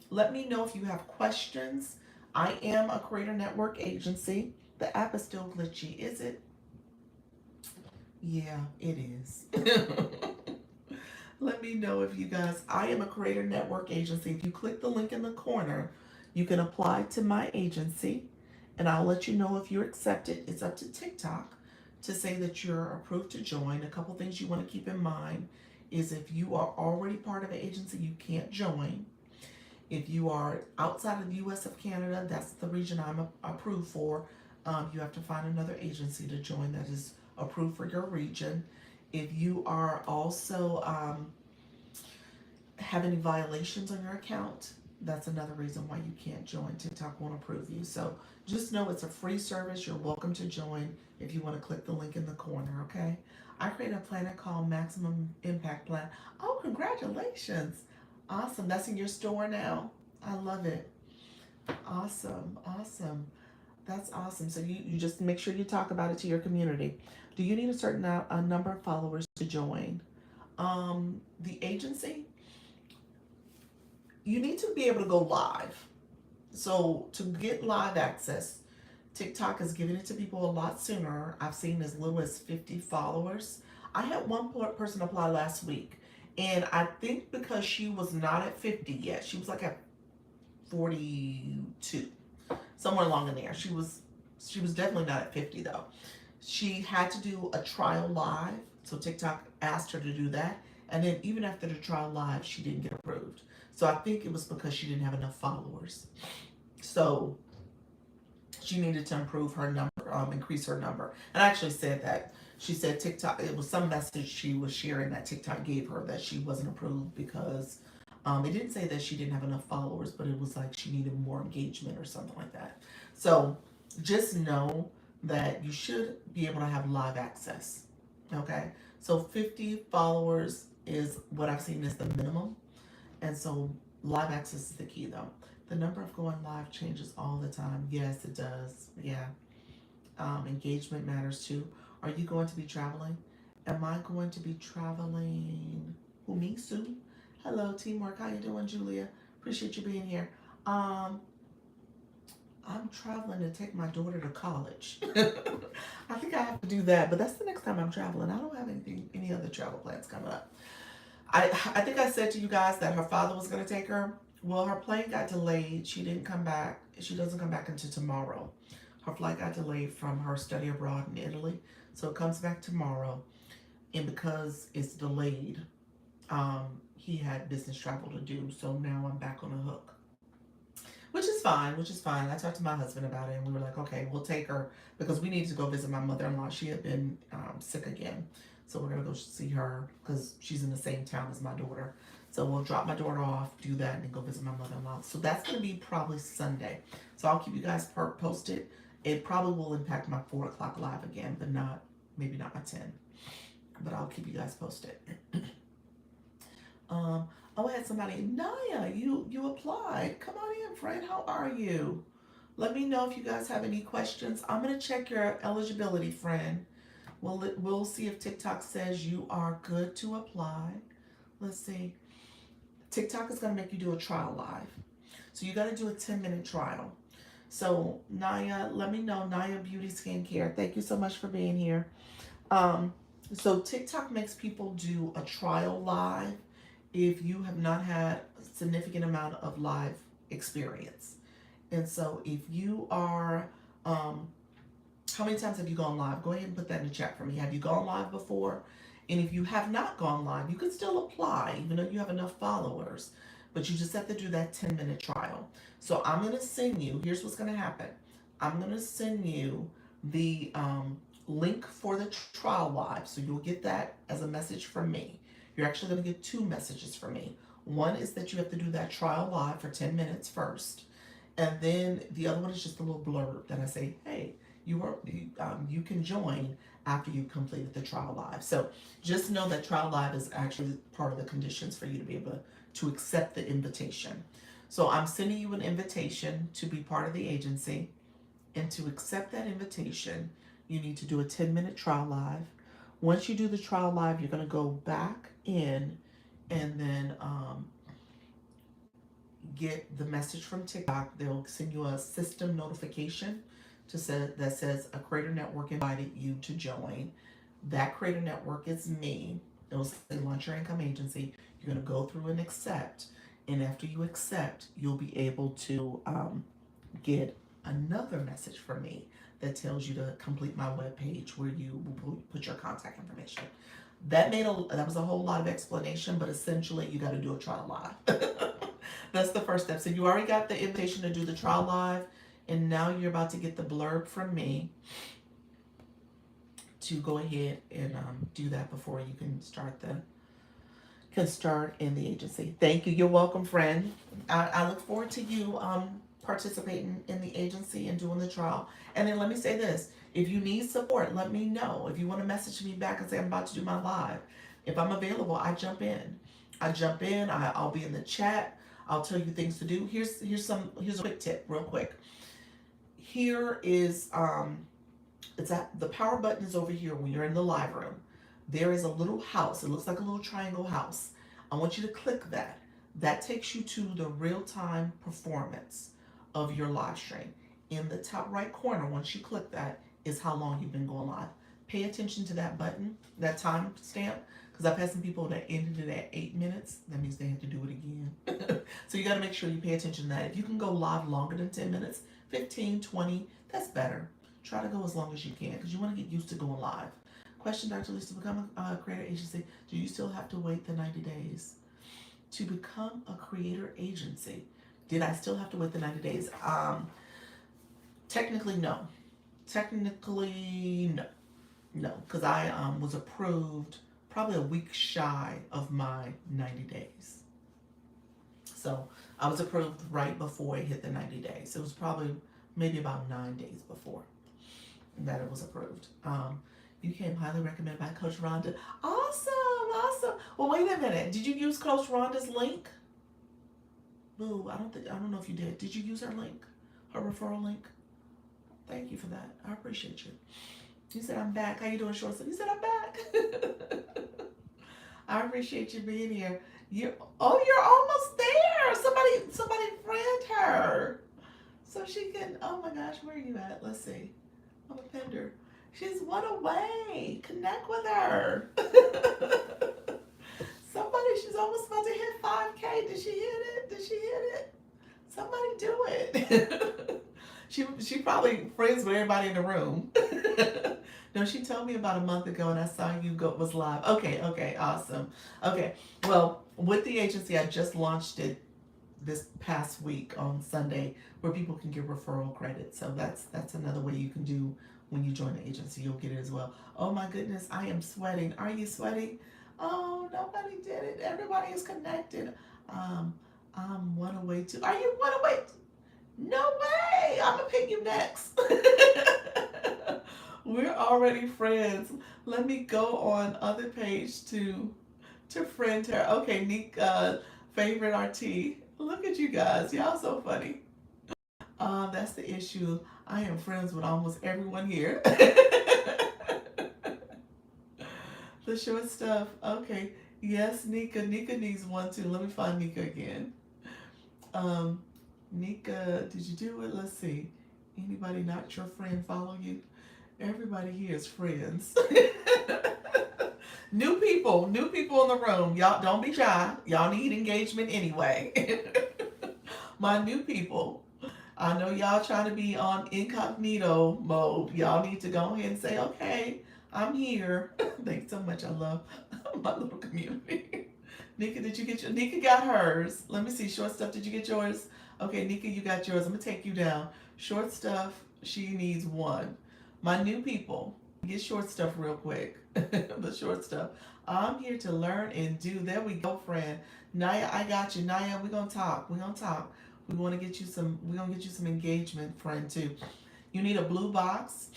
Let me know if you have questions. I am a Creator Network agency. The app is still glitchy, is it? Yeah, it is. Let me know if you guys, I am a Creator Network agency. If you click the link in the corner, you can apply to my agency and I'll let you know if you're accepted. It's up to TikTok to say that you're approved to join. A couple things you want to keep in mind is if you are already part of an agency, you can't join. If you are outside of the US of Canada, that's the region I'm approved for. You have to find another agency to join that is approved for your region. If you are also have any violations on your account, that's another reason why you can't join. TikTok won't approve you. So just know it's a free service. You're welcome to join if you want to click the link in the corner, okay? I created a planner called Maximum Impact Plan. Oh, congratulations. Awesome. That's in your store now. I love it. Awesome. Awesome. That's awesome. So you just make sure you talk about it to your community. Do you need a certain a number of followers to join? The agency, you need to be able to go live. So to get live access, TikTok is giving it to people a lot sooner. I've seen as little as 50 followers. I had one person apply last week, and I think because she was not at 50 yet, she was like at 42, somewhere along in there. She was definitely not at 50 though. She had to do a trial live, so TikTok asked her to do that, and then even after the trial live, she didn't get approved. So I think it was because she didn't have enough followers. So she needed to improve her number, increase her number. And I actually said that. She said TikTok, it was some message she was sharing that TikTok gave her that she wasn't approved because it didn't say that she didn't have enough followers, but it was like she needed more engagement or something like that. So just know that you should be able to have live access. Okay? So 50 followers is what I've seen is the minimum. And so live access is the key though. The number of going live changes all the time. Yes, it does. Yeah. Engagement matters too. Are you going to be traveling? Am I going to be traveling? Who, me, Sue? Hello, teamwork. How you doing, Julia? Appreciate you being here. I'm traveling to take my daughter to college. I think I have to do that, but that's the next time I'm traveling. I don't have any other travel plans coming up. I think I said to you guys that her father was going to take her. Well, her plane got delayed. She didn't come back. She doesn't come back until tomorrow. Her flight got delayed from her study abroad in Italy. So it comes back tomorrow. And because it's delayed, He had business travel to do, so now I'm back on the hook. Which is fine, which is fine. I talked to my husband about it, and we were like, okay, we'll take her because we needed to go visit my mother-in-law. She had been sick again, so we're gonna go see her because she's in the same town as my daughter. So we'll drop my daughter off, do that, and then go visit my mother-in-law. So that's gonna be probably Sunday. So I'll keep you guys posted. It probably will impact my 4 o'clock live again, but not maybe not my 10. But I'll keep you guys posted. Um, oh, I had somebody, Naya, you applied. Come on in, friend. How are you? Let me know if you guys have any questions. I'm gonna check your eligibility, friend. We'll see if TikTok says you are good to apply. Let's see. TikTok is gonna make you do a trial live. So you gotta do a 10-minute trial. So Naya, let me know. Naya Beauty Skincare. Thank you so much for being here. So TikTok makes people do a trial live if you have not had a significant amount of live experience. And so if you are, how many times have you gone live? Go ahead and put that in the chat for me. Have you gone live before? And if you have not gone live, you can still apply, even though you have enough followers. But you just have to do that 10-minute trial. So I'm going to send you, here's what's going to happen. I'm going to send you the link for the trial live. So you'll get that as a message from me. You're actually going to get 2 messages from me. One is that you have to do that trial live for 10 minutes first. And then the other one is just a little blurb that I say, hey, you can join after you've completed the trial live. So just know that trial live is actually part of the conditions for you to be able to accept the invitation. So I'm sending you an invitation to be part of the agency. And to accept that invitation, you need to do a 10-minute trial live. Once you do the trial live, you're going to go back in and then get the message from TikTok. They'll send you a system notification that says a creator network invited you to join. That creator network is me. It'll say Launch Your Income Agency. You're going to go through and accept. And after you accept, you'll be able to get another message from me that tells you to complete my webpage where you will put your contact information. That was a whole lot of explanation, but essentially you got to do a trial live. That's the first step. So you already got the invitation to do the trial live, and now you're about to get the blurb from me to go ahead and do that before you can start in the agency. Thank you. You're welcome, friend. I look forward to you participating in the agency and doing the trial. And then let me say this. If you need support, let me know. If you want to message me back and say I'm about to do my live, if I'm available, I jump in. I'll be in the chat. I'll tell you things to do. Here's a quick tip, real quick. Here is the power button is over here when you're in the live room. There is a little house. It looks like a little triangle house. I want you to click that. That takes you to the real-time performance of your live stream. In the top right corner, once you click that, is how long you've been going live. Pay attention to that button, that time stamp, because I've had some people that ended it at 8 minutes. That means they have to do it again. So you got to make sure you pay attention to that. If you can go live longer than 10 minutes, 15, 20, that's better. Try to go as long as you can because you want to get used to going live. Question, Dr. Lisa, to become a creator agency, do you still have to wait the 90 days? To become a creator agency, did I still have to wait the 90 days? Technically, no. No, because I was approved probably a week shy of my 90 days. So I was approved right before it hit the 90 days. It was probably maybe about 9 days before that it was approved. You came highly recommended by Coach Rhonda. Awesome. Well, wait a minute. Did you use Coach Rhonda's link? Boo, I don't know if you did. Did you use her link? Her referral link? Thank you for that. I appreciate you. You said I'm back. How you doing, Short? You said I'm back. I appreciate you being here. You're almost there. Somebody friend her. So she can, oh my gosh, where are you at? Let's see. I'm a pender. She's one away. Connect with her. She's almost about to hit 5K. Did she hit it? Somebody do it. She probably friends with everybody in the room. No, she told me about a month ago, and I saw you go was live. Okay, okay, awesome. Okay, well, with the agency, I just launched it this past week on Sunday, where people can get referral credit. So that's another way you can do when you join the agency. You'll get it as well. Oh my goodness, I am sweating. Are you sweating? Oh, nobody did it. Everybody is connected. Um, I'm one away too. Are you one away? No way! I'm gonna pick you next. We're already friends. Let me go on other page to friend her. Okay, Nick, favorite RT. Look at you guys. Y'all so funny. That's the issue. I am friends with almost everyone here. The short stuff. Okay. Yes, Nika. Nika needs one too. Let me find Nika again. Um, Nika, did you do it? Let's see. Anybody not your friend follow you? Everybody here is friends. New people in the room. Y'all don't be shy. Y'all need engagement anyway. My new people. I know y'all trying to be on incognito mode. Y'all need to go ahead and say, okay, I'm here. Thanks so much. I love my little community. Nika, did you get your Nika got hers. Let me see. Short stuff, did you get yours? Okay, Nika, you got yours. I'm gonna take you down. Short stuff, she needs one. My new people, get short stuff real quick. The short stuff. I'm here to learn and do. There we go, friend. Naya, I got you. Naya, we're gonna talk. We're gonna talk. We want to get you some. We're gonna get you some engagement, friend, too. You need a blue box,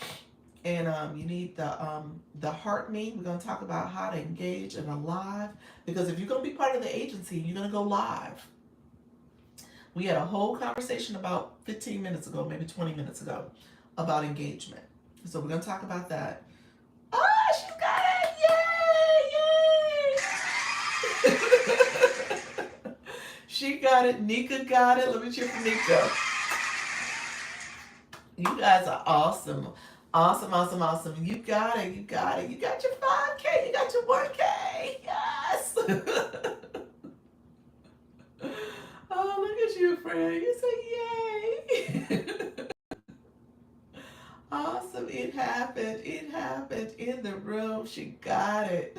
and you need the heart me. We're gonna talk about how to engage in a live, because if you're gonna be part of the agency, you're gonna go live. We had a whole conversation about 15 minutes ago, maybe 20 minutes ago, about engagement. So we're gonna talk about that. Oh, she's got it! Yay! Yay! She got it. Nika got it. Let me cheer for Nika. You guys are awesome. Awesome, awesome, awesome. You got it. You got it. You got your 5K. You got your 1K. Yes. Oh, look at you, friend. You say yay. Awesome. It happened. It happened in the room. She got it.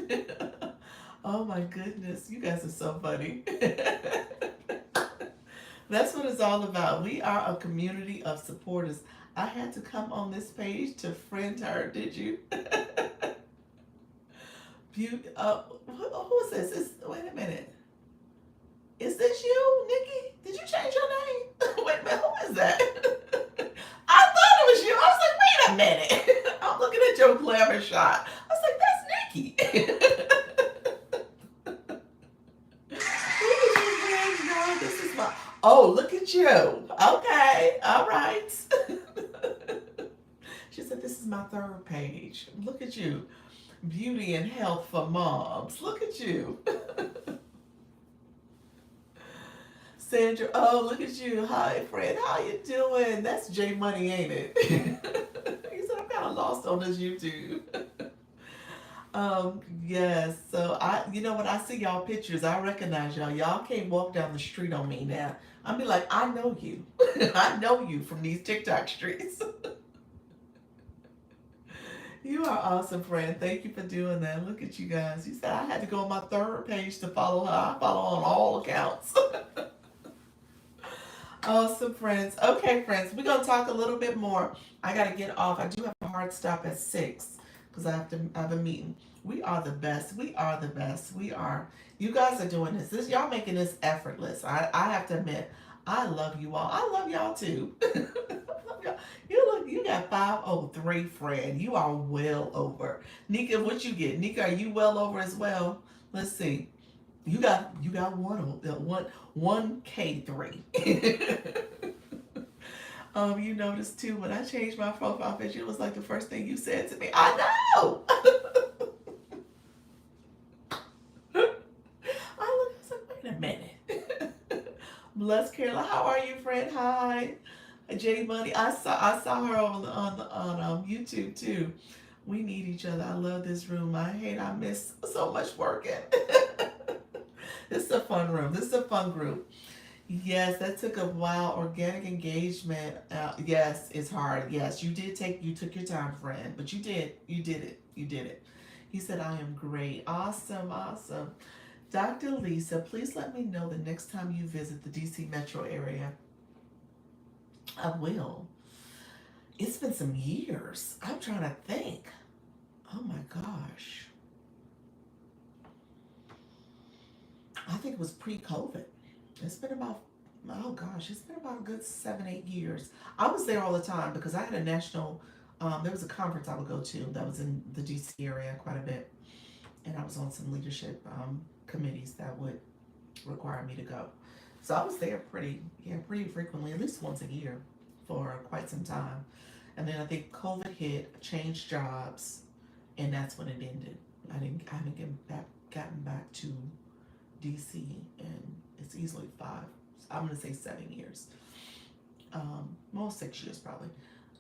Oh my goodness. You guys are so funny. That's what it's all about. We are a community of supporters. I had to come on this page to friend her, did you? Who is this? Wait a minute. Is this you, Nikki? Did you change your name? Wait a minute, who is that? I thought it was you. I was like, wait a minute. I'm looking at your glamour shot. I was like, that's Nikki. Who is your friend? No, this is my. Oh, look at you. Okay, all right. She said, this is my third page. Look at you. Beauty and health for moms. Look at you. Sandra, oh, look at you. Hi, friend. How you doing? That's J Money, ain't it? He said, I'm kind of lost on this YouTube. Yes. So you know what? I see y'all pictures. I recognize y'all. Y'all can't walk down the street on me now. I'll be like, I know you. I know you from these TikTok streets. You are awesome, friend. Thank you for doing that. Look at you guys. You said I had to go on my third page to follow her. I follow on all accounts. Awesome, friends. Okay, friends, we're going to talk a little bit more. I got to get off. I do have a hard stop at 6 because I have a meeting. We are the best. We are the best. We are. You guys are doing this. Y'all making this effortless. I have to admit, I love you all. I love y'all too. I love y'all. You got 503, friend. You are well over. Nika, what you get? Nika, are you well over as well? Let's see. You got one K3. You noticed too when I changed my profile picture, it was like the first thing you said to me. I know. I was like, wait a minute. Bless Carla, how are you, friend? Hi, J Money. I saw her on YouTube too. We need each other. I love this room. I miss so much working. This is a fun room. This is a fun group. Yes, that took a while. Organic engagement, yes, it's hard. Yes, you took your time, friend, but you did it. He said, I am great. Awesome, awesome. Dr. Lisa, please let me know the next time you visit the DC metro area. I will. It's been some years. I'm trying to think. Oh my gosh. I think it was pre-COVID. It's been about, oh gosh, it's been about a good 7, 8 years. I was there all the time because I had a national, there was a conference I would go to that was in the DC area quite a bit. And I was on some leadership committees that would require me to go. So I was there pretty frequently, at least once a year for quite some time. And then I think COVID hit, changed jobs, and that's when it ended. I haven't gotten back to DC, and it's easily 5. I'm gonna say 7 years. Well, 6 years probably.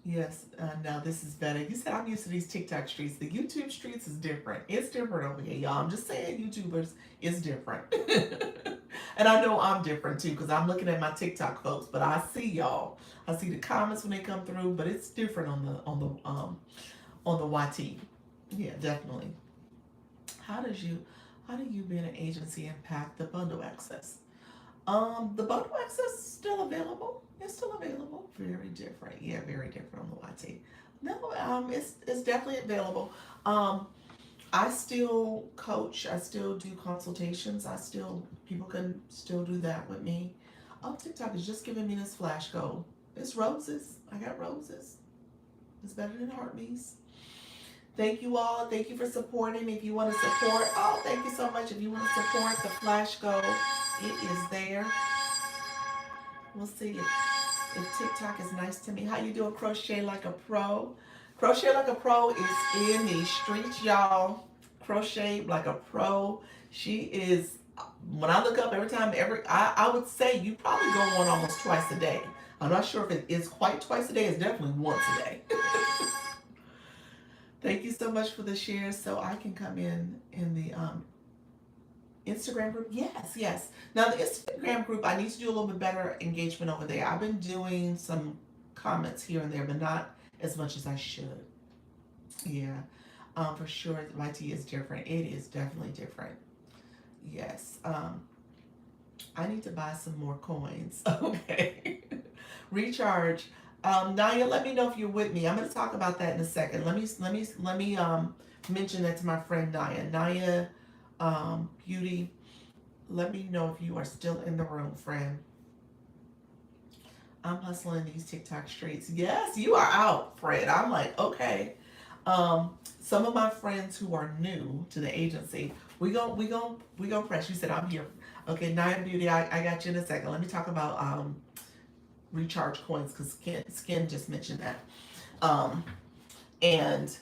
Yes. Now this is better. You said I'm used to these TikTok streets. The YouTube streets is different. It's different over here, y'all. I'm just saying, YouTubers is different. And I know I'm different too because I'm looking at my TikTok folks. But I see y'all. I see the comments when they come through. But it's different on the YT. Yeah, definitely. How does you how do you being an agency impact the bundle access? The bundle access is still available. It's still available. Very different. Yeah, very different on the YT. No, it's definitely available. Um, I still coach. I still do consultations. People can still do that with me. Oh, TikTok is just giving me this flash goal. It's roses. I got roses. It's better than heartbeats. Thank you all. Thank you for supporting. If you want to support, oh, thank you so much. If you want to support the flash goal, it is there. We'll see if TikTok is nice to me. How you doing, Crochet Like a Pro? Crochet Like a Pro is in the streets, y'all. Crochet Like a Pro. She is. When I look up every time, I would say you probably go on almost twice a day. I'm not sure if it is quite twice a day. It's definitely once a day. Thank you so much for the share. So I can come in the Instagram group. Yes, yes. Now the Instagram group, I need to do a little bit better engagement over there. I've been doing some comments here and there, but not as much as I should. Yeah, for sure. My tea is different. It is definitely different. Yes. I need to buy some more coins. Okay. Recharge. Naya, let me know if you're with me. I'm going to talk about that in a second. Let me mention that to my friend Naya. Naya, Beauty. Let me know if you are still in the room, friend. I'm hustling these TikTok streets. Yes, you are out, Fred. I'm like, okay. Some of my friends who are new to the agency, we gon' press. You said I'm here. Okay, Naya Beauty, I got you in a second. Let me talk about recharge coins because Skin just mentioned that. Um, and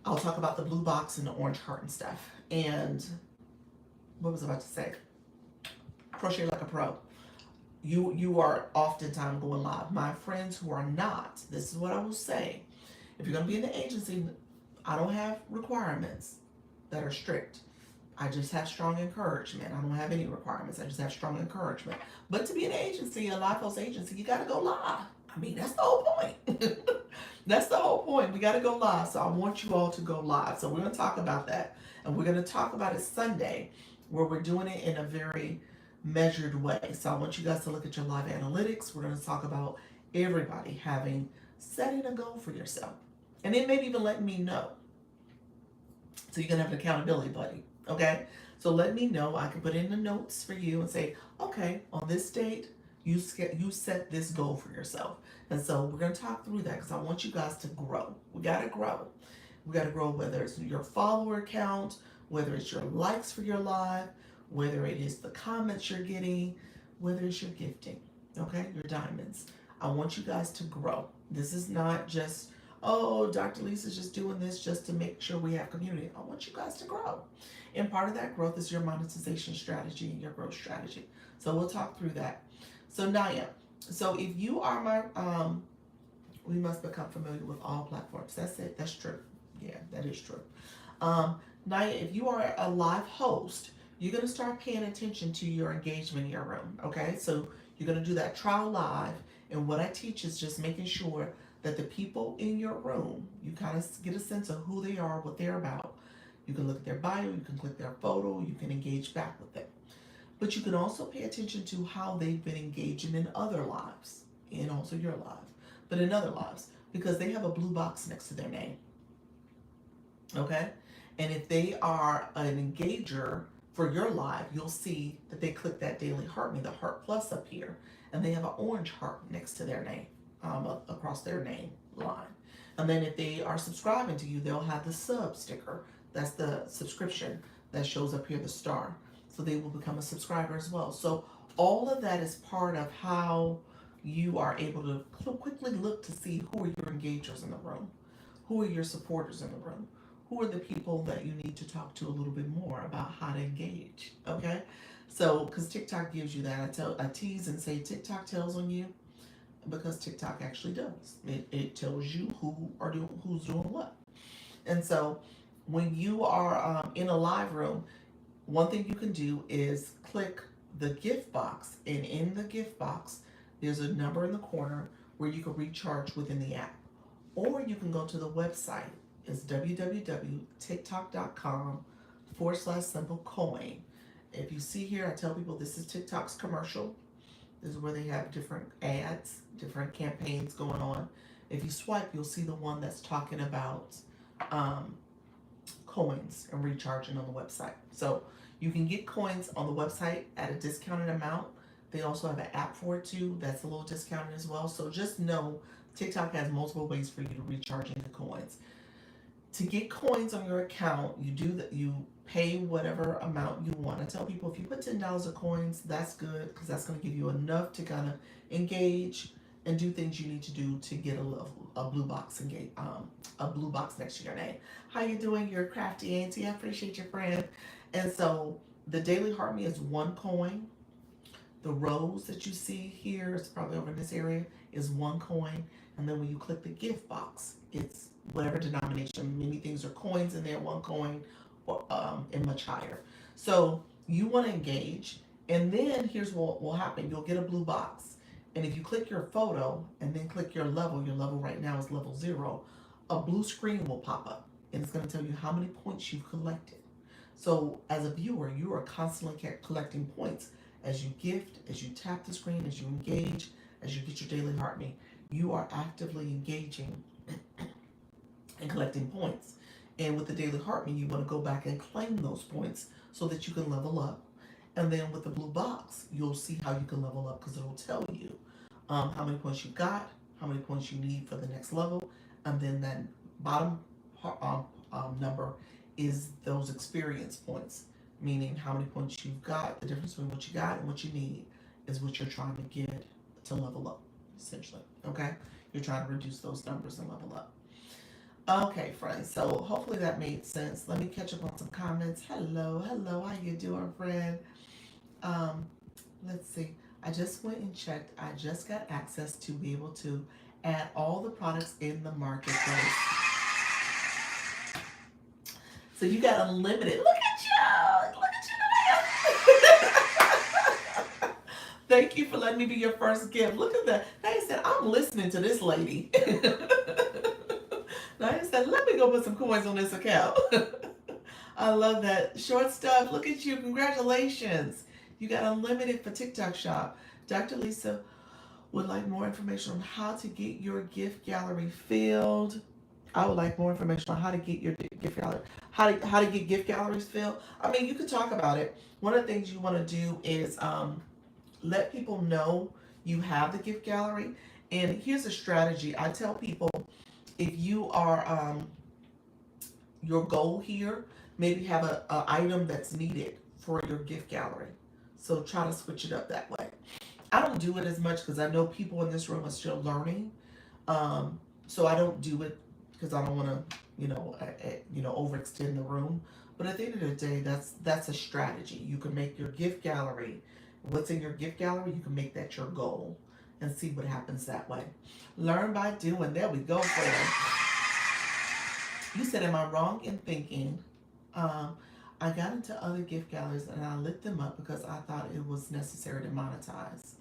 I'll talk about the blue box and the orange heart and stuff. And what was I about to say? Crochet Like a Pro. You are oftentimes going live. My friends who are not, this is what I will say. If you're gonna be in the agency, I don't have requirements that are strict. I just have strong encouragement. I don't have any requirements. I just have strong encouragement. But to be an agency, a live post agency, you gotta go live. I mean, that's the whole point. That's the whole point. We gotta go live. So I want you all to go live. So we're gonna talk about that. And we're gonna talk about it Sunday, where we're doing it in a very measured way. So I want you guys to look at your live analytics. We're gonna talk about everybody setting a goal for yourself. And then maybe even letting me know. So you're gonna have an accountability buddy. Okay? So let me know. I can put in the notes for you and say, okay, on this date, you set this goal for yourself. And so we're gonna talk through that because I want you guys to grow. We gotta grow. We gotta grow whether it's your follower count, whether it's your likes for your live, whether it is the comments you're getting, whether it's your gifting, okay, your diamonds. I want you guys to grow. This is not just, oh, Dr. Lisa's just doing this just to make sure we have community. I want you guys to grow. And part of that growth is your monetization strategy and your growth strategy. So we'll talk through that. So Naya, so if you are my, we must become familiar with all platforms. That's it. That's true. Yeah, that is true. Naya, if you are a live host, you're going to start paying attention to your engagement in your room. Okay, so you're going to do that trial live, and what I teach is just making sure that the people in your room, you kind of get a sense of who they are, what they're about. You can look at their bio, you can click their photo, you can engage back with them. But you can also pay attention to how they've been engaging in other lives, and also your life, but in other lives, because they have a blue box next to their name. Okay? And if they are an engager for your live, you'll see that they click that daily heart me, the heart plus up here, and they have an orange heart next to their name, across their name line. And then if they are subscribing to you, they'll have the sub sticker. That's the subscription that shows up here, the star. So they will become a subscriber as well. So all of that is part of how you are able to quickly look to see who are your engagers in the room, who are your supporters in the room, who are the people that you need to talk to a little bit more about how to engage. Okay, so because TikTok gives you that, I tease and say TikTok tells on you, because TikTok actually does. It tells you who's doing what. And so when you are in a live room, one thing you can do is click the gift box, and in the gift box there's a number in the corner where you can recharge within the app, or you can go to the website. It's www.tiktok.com/simplecoin. If you see here, I tell people this is TikTok's commercial. This is where they have different ads, different campaigns going on. If you swipe, you'll see the one that's talking about coins and recharging on the website. So you can get coins on the website at a discounted amount. They also have an app for it too. That's a little discounted as well. So just know TikTok has multiple ways for you to recharge into coins. To get coins on your account, you do that. You pay whatever amount you want. I tell people if you put $10 of coins, that's good, because that's going to give you enough to kind of engage and do things you need to do to get a blue box a blue box next to your name. How you doing? You're crafty, auntie. I appreciate your friend. And so the daily heart me is 1 coin. The rose that you see here, it's probably over in this area, is 1 coin. And then when you click the gift box, it's whatever denomination. Many things are coins in there, 1 coin, or and much higher. So you want to engage, and then here's what will happen. You'll get a blue box, and if you click your photo and then click your level right now is level 0, a blue screen will pop up, and it's going to tell you how many points you've collected. So as a viewer, you are constantly collecting points as you gift, as you tap the screen, as you engage, as you get your daily heart me. You are actively engaging and collecting points. And with the daily heart me, you want to go back and claim those points so that you can level up. And then with the blue box, you'll see how you can level up, because it'll tell you how many points you got, how many points you need for the next level, and then that bottom number is those experience points, meaning how many points you've got. The difference between what you got and what you need is what you're trying to get to level up, essentially. Okay, you're trying to reduce those numbers and level up. Okay, friends, so hopefully that made sense. Let me catch up on some comments. Hello, how you doing, friend? Let's see. I just went and checked. I just got access to be able to add all the products in the marketplace. So you got unlimited. Look at you. Thank you for letting me be your first gift. Look at that. They said, I'm listening to this lady. They said, let me go put some coins on this account. I love that. Short stuff. Look at you. Congratulations. You got unlimited for TikTok Shop. Dr. Lisa would like more information on how to get your gift gallery filled. I would like more information on how to get your gift gallery, how to get gift galleries filled. I mean, you could talk about it. One of the things you want to do is let people know you have the gift gallery. And here's a strategy. I tell people, if you are your goal here, maybe have a item that's needed for your gift gallery. So try to switch it up that way. I don't do it as much because I know people in this room are still learning. So I don't do it because I don't want to, overextend the room. But at the end of the day, that's a strategy. You can make your gift gallery, what's in your gift gallery, you can make that your goal and see what happens that way. Learn by doing. There we go, friend. You said, am I wrong in thinking I got into other gift galleries and I lit them up because I thought it was necessary to monetize.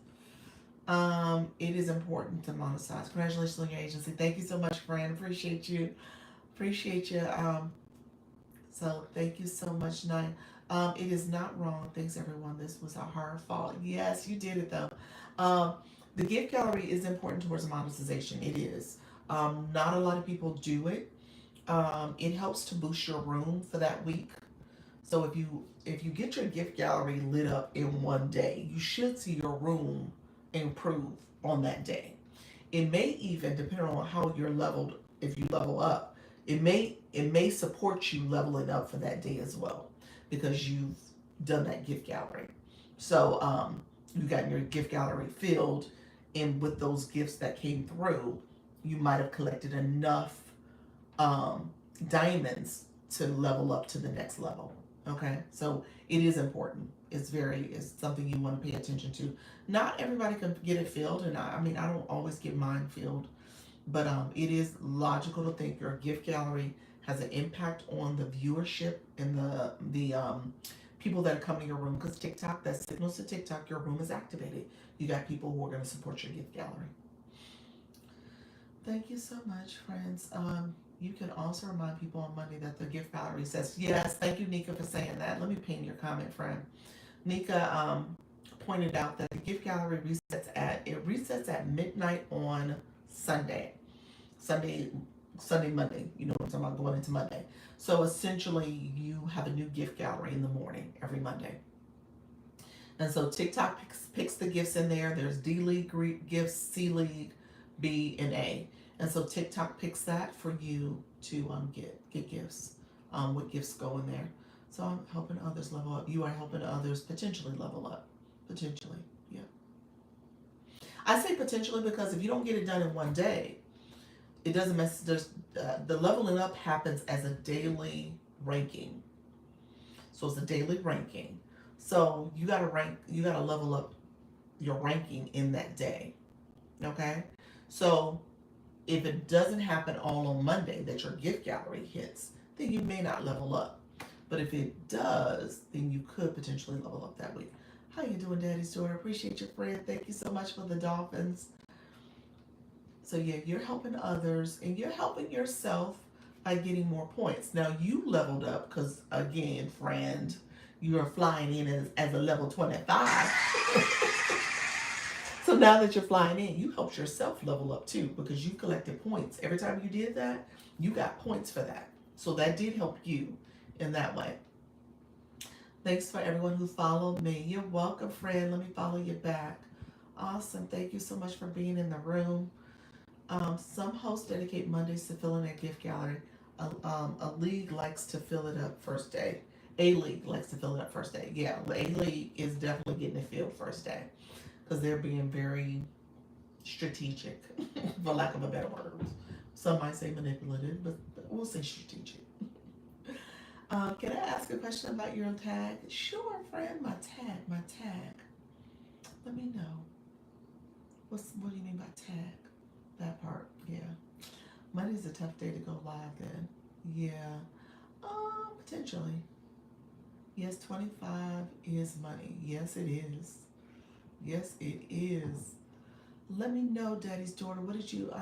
It is important to monetize. Congratulations on your agency. Thank you so much, friend. Appreciate you. Appreciate you. So thank you so much, Nine. It is not wrong. Thanks everyone. This was a hard fall. Yes, you did it though. Um, the gift gallery is important towards monetization. It is. Not a lot of people do it. It helps to boost your room for that week. So if you get your gift gallery lit up in one day, you should see your room improve on that day. It may even, depending on how you're leveled, if you level up, it may support you leveling up for that day as well, because you've done that gift gallery. So you got your gift gallery filled, and with those gifts that came through, you might have collected enough um, diamonds to level up to the next level. Okay, so it is important. It's something you want to pay attention to. Not everybody can get it filled, and I mean I don't always get mine filled, but it is logical to think your gift gallery has an impact on the viewership and the people that are coming to your room, because TikTok, that signals to TikTok your room is activated. You got people who are going to support your gift gallery. Thank you so much, friends. You can also remind people on Monday that the gift gallery says yes. Thank you, Nika, for saying that. Let me pin your comment, friend. Nika pointed out that the gift gallery resets at midnight on Sunday. Sunday, Monday. You know what I'm talking about, going into Monday. So essentially, you have a new gift gallery in the morning every Monday. And so TikTok picks the gifts in there. There's D League gifts, C League, B, and A. And so TikTok picks that for you to get gifts. What gifts go in there. So I'm helping others level up. You are helping others potentially level up. Potentially, yeah. I say potentially because if you don't get it done in one day, it doesn't mess. The leveling up happens as a daily ranking. So it's a daily ranking. So you gotta rank. You gotta level up your ranking in that day. Okay. So if it doesn't happen all on Monday that your gift gallery hits, then you may not level up. But if it does, then you could potentially level up that week. How you doing, Daddy's daughter? Appreciate your friend. Thank you so much for the dolphins. So yeah, you're helping others and you're helping yourself by getting more points. Now you leveled up because again, friend, you are flying in as a level 25. So now that you're flying in, you helped yourself level up too, because you collected points. Every time you did that, you got points for that. So that did help you in that way. Thanks for everyone who followed me. You're welcome, friend. Let me follow you back. Awesome. Thank you so much for being in the room. Some hosts dedicate Mondays to filling their gift gallery. A league likes to fill it up first day. A league likes to fill it up first day. Yeah, A league is definitely getting it filled first day because they're being very strategic, for lack of a better word. Some might say manipulative, but we'll say strategic. Can I ask a question about your tag? Sure, friend. My tag. Let me know. What do you mean by tag? That part, yeah. Monday's a tough day to go live then. Yeah. Potentially. Yes, 25 is money. Yes, it is. Yes, it is. Let me know, Daddy's daughter. What did you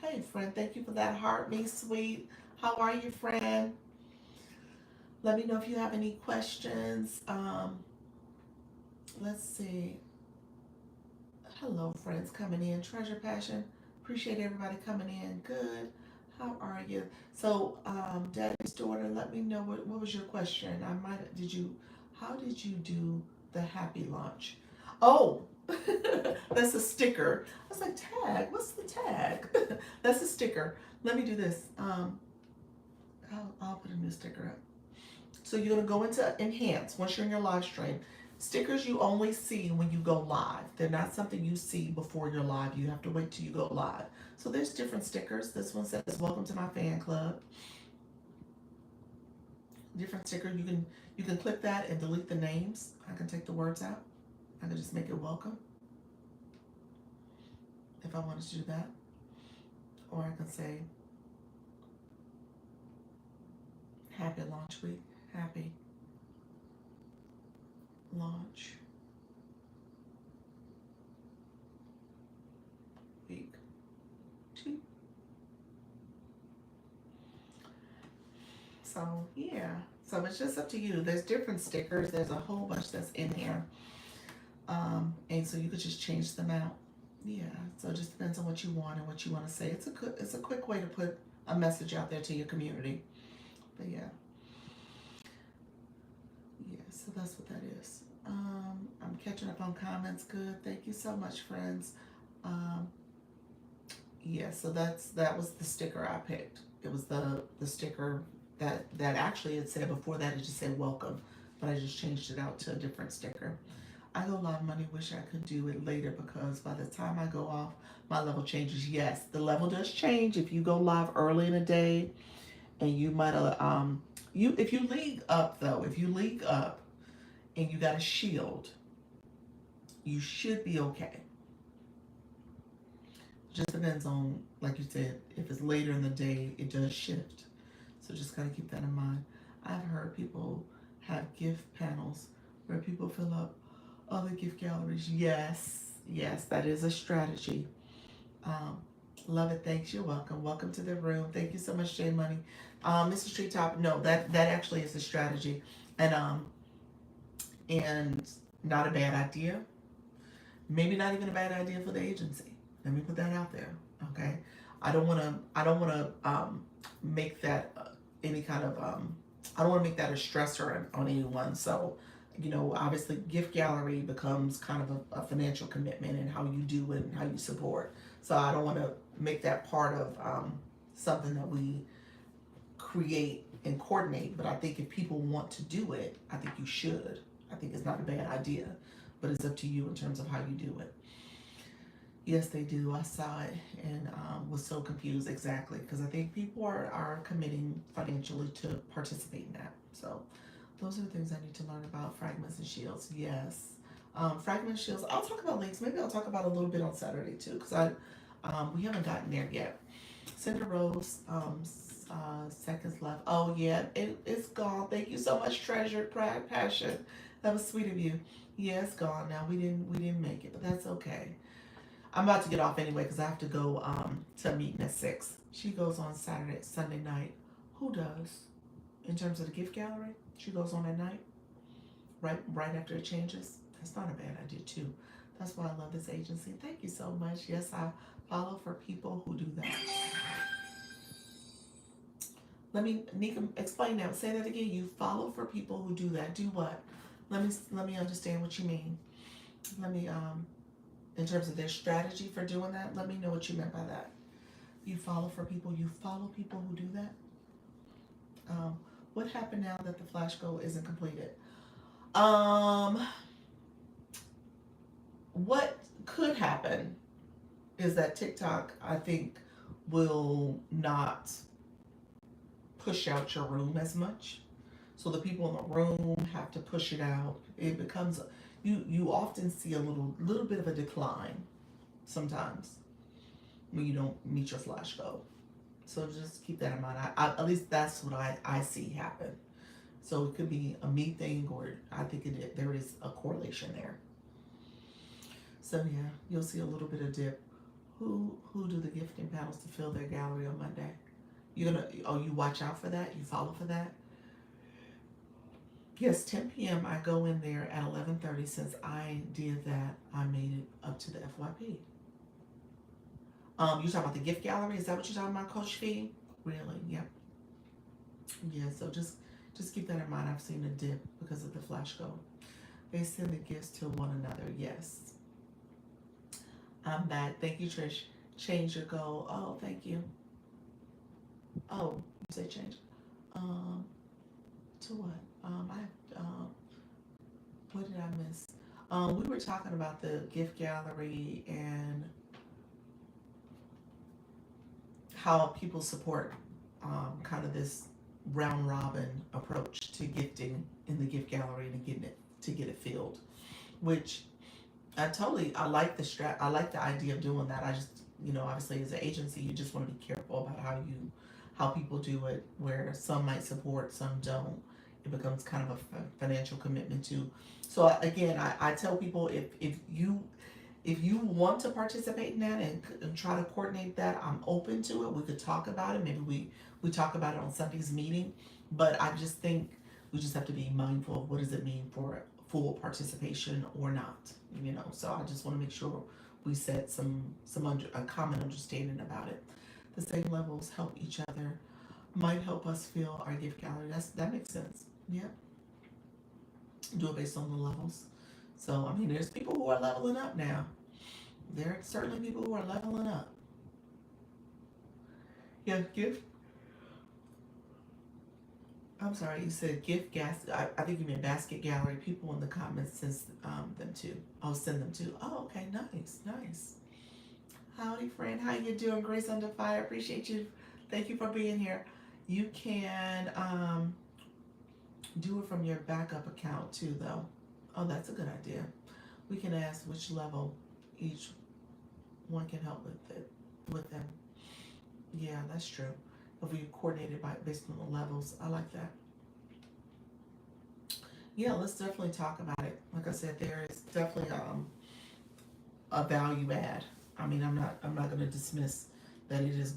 hey friend, thank you for that heart, me sweet. How are you, friend? Let me know if you have any questions. Let's see. Hello, friends coming in. Treasure Passion. Appreciate everybody coming in. Good. How are you? So, Daddy's daughter, let me know what was your question. How did you do the happy launch? Oh, that's a sticker. I was like, tag, what's the tag? That's a sticker. Let me do this. I'll put a new sticker up. So you're gonna go into enhance once you're in your live stream. Stickers you only see when you go live. They're not something you see before you're live. You have to wait till you go live. So there's different stickers. This one says, welcome to my fan club. Different sticker. You can click that and delete the names. I can take the words out. I can just make it welcome if I wanted to do that. Or I can say, happy launch week. Happy. launch week 2. So yeah, so it's just up to you. There's different stickers. There's a whole bunch that's in here, and so you could just change them out. Yeah, so it just depends on what you want and what you want to say. It's a quick way to put a message out there to your community. But yeah, yeah. So that's what that is. I'm catching up on comments. Good. Thank you so much, friends. Um, yeah. So that was the sticker I picked. It was the sticker that actually it said before that it just said welcome, but I just changed it out to a different sticker. I go live Monday. Wish I could do it later because by the time I go off, my level changes. Yes, the level does change if you go live early in the day, and you might you if you league up though, if you league up and you got a shield, you should be okay. Just depends on, like you said, if it's later in the day, it does shift. So just gotta keep that in mind. I've heard people have gift panels where people fill up other gift galleries. Yes, yes, that is a strategy. Um, Love it. Thanks. You're welcome. Welcome to the room. Thank you so much, Jay Money. Mrs. Treetop, no, that actually is a strategy, and and not a bad idea. Maybe not even a bad idea for the agency. Let me put that out there. Okay. I don't want to make that any kind of I don't want to make that a stressor on anyone. So, obviously, gift gallery becomes kind of a financial commitment in how you do it and how you support. So I don't want to make that part of something that we create and coordinate. But I think if people want to do it, I think you should. I think it's not a bad idea, but it's up to you in terms of how you do it. Yes, they do. I saw it and was so confused exactly because I think people are committing financially to participate in that. So those are the things I need to learn about. Fragments and shields. Yes. Fragment shields. I'll talk about links. Maybe I'll talk about a little bit on Saturday too because we haven't gotten there yet. Cinder Rose. Seconds left. Oh yeah, it's gone. Thank you so much, Treasure, Pride, Passion. That was sweet of you. Yeah, it's gone now. We didn't make it, but that's okay. I'm about to get off anyway because I have to go to a meeting at 6. She goes on Sunday night. Who does? In terms of the gift gallery, she goes on at night, right after it changes. That's not a bad idea too. That's why I love this agency. Thank you so much. Yes, I follow for people who do that. Let me, Nika, explain that. Say that again. You follow for people who do that. Do what? Let me understand what you mean. Let me in terms of their strategy for doing that, let me know what you meant by that. You follow people who do that? What happened now that the flash goal isn't completed? What could happen is that TikTok, I think, will not push out your room as much. So the people in the room have to push it out. It becomes, you often see a little bit of a decline sometimes when you don't meet your flash goal. So just keep that in mind. At least that's what I see happen. So it could be a me thing, or I think there is a correlation there. So yeah, you'll see a little bit of dip. Who do the gifting panels to fill their gallery on Monday? You watch out for that? You follow for that? Yes, 10 p.m. I go in there at 11:30. Since I did that, I made it up to the FYP. You talking about the gift gallery? Is that what you're talking about, Coach Fee? Really? Yep. Yeah. So just keep that in mind. I've seen a dip because of the flash goal. They send the gifts to one another. Yes. I'm back. Thank you, Trish. Change your goal. Oh, thank you. Oh, you say change. To what? What did I miss? We were talking about the gift gallery and how people support kind of this round robin approach to gifting in the gift gallery and to get it filled, which I like I like the idea of doing that. I just, obviously as an agency, you just want to be careful about how people do it, where some might support, some don't. it becomes kind of a financial commitment too. So again, I tell people if you want to participate in that and try to coordinate that, I'm open to it. We could talk about it. Maybe we talk about it on Sunday's meeting. But I just think we just have to be mindful of what does it mean for full participation or not. So I just want to make sure we set a common understanding about it. The same levels help each other, might help us fill our gift gallery. That makes sense. Yeah. Do it based on the levels. So I mean, there's people who are leveling up now. There are certainly people who are leveling up. Yeah, gift. I'm sorry, you said gift gas. I think you meant basket gallery. People in the comments send them to. I'll send them to. Oh, okay, nice, nice. Howdy, friend. How you doing? Grace Under Fire. Appreciate you. Thank you for being here. You can do it from your backup account too, though. Oh, that's a good idea. We can ask which level each one can help with them. Yeah, that's true. If we coordinate it based on the levels, I like that. Yeah, let's definitely talk about it. Like I said, there is definitely a value add. I mean, I'm not going to dismiss that it is a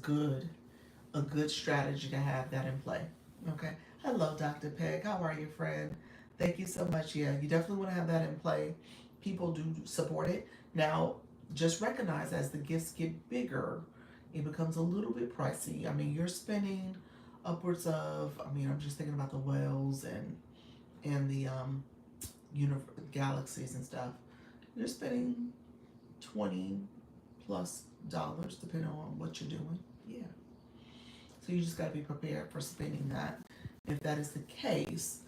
good strategy to have that in play. Okay. Hello, Dr. Peg. How are you, friend? Thank you so much. Yeah, you definitely want to have that in play. People do support it. Now, just recognize as the gifts get bigger, it becomes a little bit pricey. I mean, you're spending upwards of, I'm just thinking about the whales and the galaxies and stuff. You're spending $20+ depending on what you're doing. Yeah. So you just got to be prepared for spending that. If that is the case,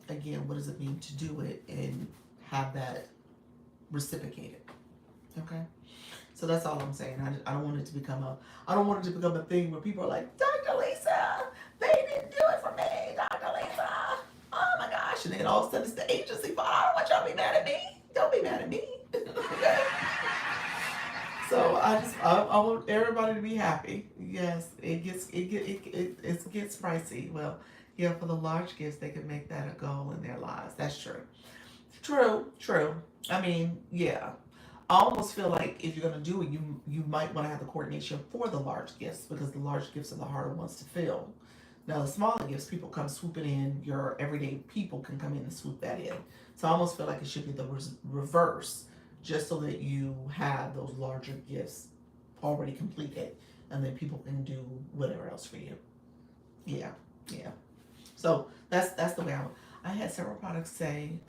again, what does it mean to do it and have that reciprocated? Okay. So that's all I'm saying. I don't want it to become a thing where people are like, Dr. Lisa, they didn't do it for me, Dr. Lisa. Oh my gosh. And then all of a sudden it's the agency fault. I don't want y'all to be mad at me. Don't be mad at me. Okay. So I want everybody to be happy. Yes, it gets pricey. Well, yeah, for the large gifts, they can make that a goal in their lives. That's true. True. I mean, yeah. I almost feel like if you're gonna do it, you might want to have the coordination for the large gifts because the large gifts are the harder ones to fill. Now the smaller gifts, people come swooping in. Your everyday people can come in and swoop that in. So I almost feel like it should be the reverse, just so that you have those larger gifts already completed, and then people can do whatever else for you. Yeah. So that's the way I had several products say.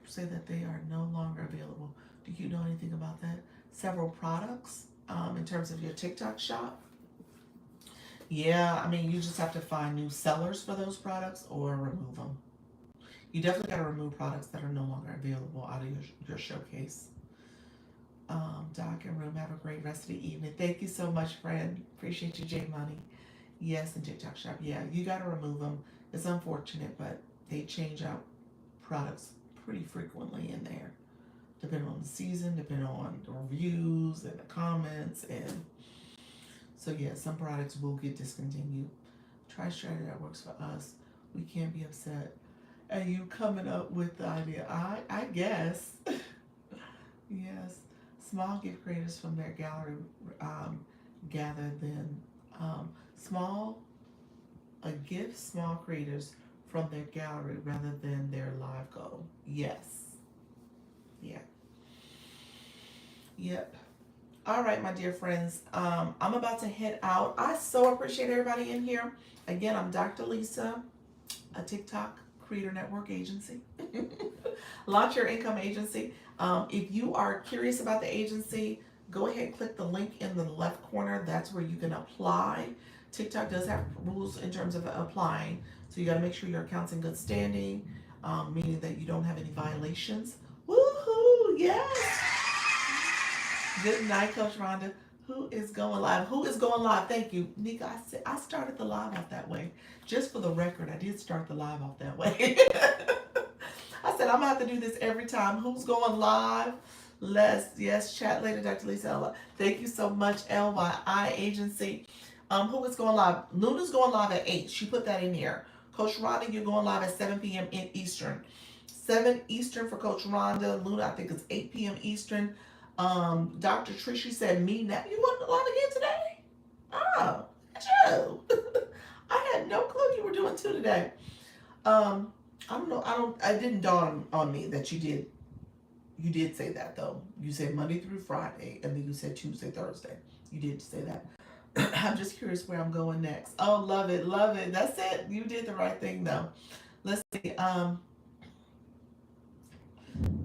Say that they are no longer available. Do you know anything about that? Several products in terms of your TikTok shop. Yeah, I mean, you just have to find new sellers for those products or remove them. You definitely got to remove products that are no longer available out of your showcase. Doc and Room, have a great rest of the evening. Thank you so much, friend. Appreciate you, J Money. Yes, and TikTok shop. Yeah, you got to remove them. It's unfortunate, but they change out products pretty frequently in there, depending on the season, depending on the reviews and the comments, and so yeah, some products will get discontinued. Try a strategy that works for us. We can't be upset. And you coming up with the idea, I guess. Yes, small gift creators from their gallery gather then small creators from their gallery rather than their live goal. Yes. Yeah. Yep. All right, my dear friends. I'm about to head out. I so appreciate everybody in here. Again, I'm Dr. Lisa, a TikTok Creator Network agency. Launch Your Income Agency. If you are curious about the agency, go ahead and click the link in the left corner. That's where you can apply. TikTok does have rules in terms of applying. So you got to make sure your account's in good standing, meaning that you don't have any violations. Woohoo! Yes. Good night, Coach Rhonda. Who is going live? Thank you, Nika. I started the live off that way. Just for the record, I did start the live off that way. I said I'm gonna have to do this every time. Who's going live? Yes, chat later, Dr. Lisa. Thank you so much, LYI Agency. Who is going live? Luna's going live at 8. She put that in here. Coach Rhonda, you're going live at 7 p.m. in Eastern. 7 Eastern for Coach Rhonda. Luna, I think it's 8 p.m. Eastern. Dr. Trish, said, me now. You want live again today? Oh, Joe. I had no clue you were doing two today. I don't know. I didn't dawn on me that you did. You did say that though. You said Monday through Friday, and then you said Tuesday, Thursday. You did say that. I'm just curious where I'm going next. Oh, love it, love it. That's it. You did the right thing though. Let's see.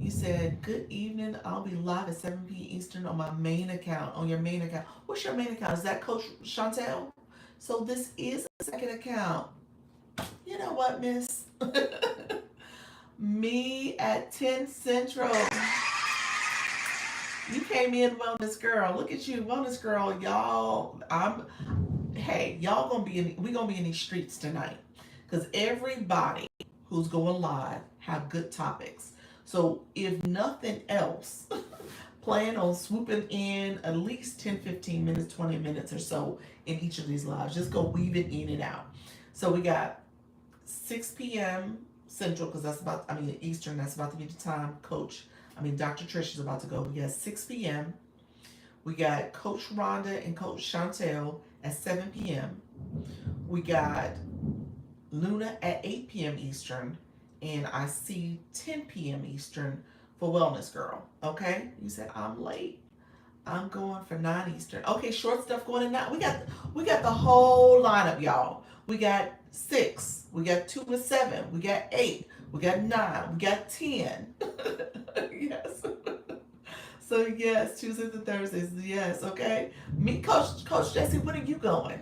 You said good evening. I'll be live at 7 p.m. Eastern on my main account. On your main account. What's your main account? Is that Coach Chantel? So this is a second account. You know what, Miss? Me at 10 Central. You came in, Wellness Girl. Look at you, Wellness Girl. Y'all, y'all we gonna be in these streets tonight. Because everybody who's going live have good topics. So if nothing else, plan on swooping in at least 10, 15 minutes, 20 minutes or so in each of these lives. Just go weaving in and out. So we got 6 p.m. Central, because Eastern, that's about to be the time Dr. Trish is about to go. We got 6 p.m. We got Coach Rhonda and Coach Chantel at 7 p.m. We got Luna at 8 p.m. Eastern. And I see 10 p.m. Eastern for Wellness Girl. Okay? You said I'm late. I'm going for 9 Eastern. Okay, short stuff going in now. We got the whole lineup, y'all. We got 6. We got 2 to 7. We got 8. We got 9. We got 10. Yes. So yes, Tuesdays and Thursdays. Yes. Okay. Me, Coach Jesse. When are you going?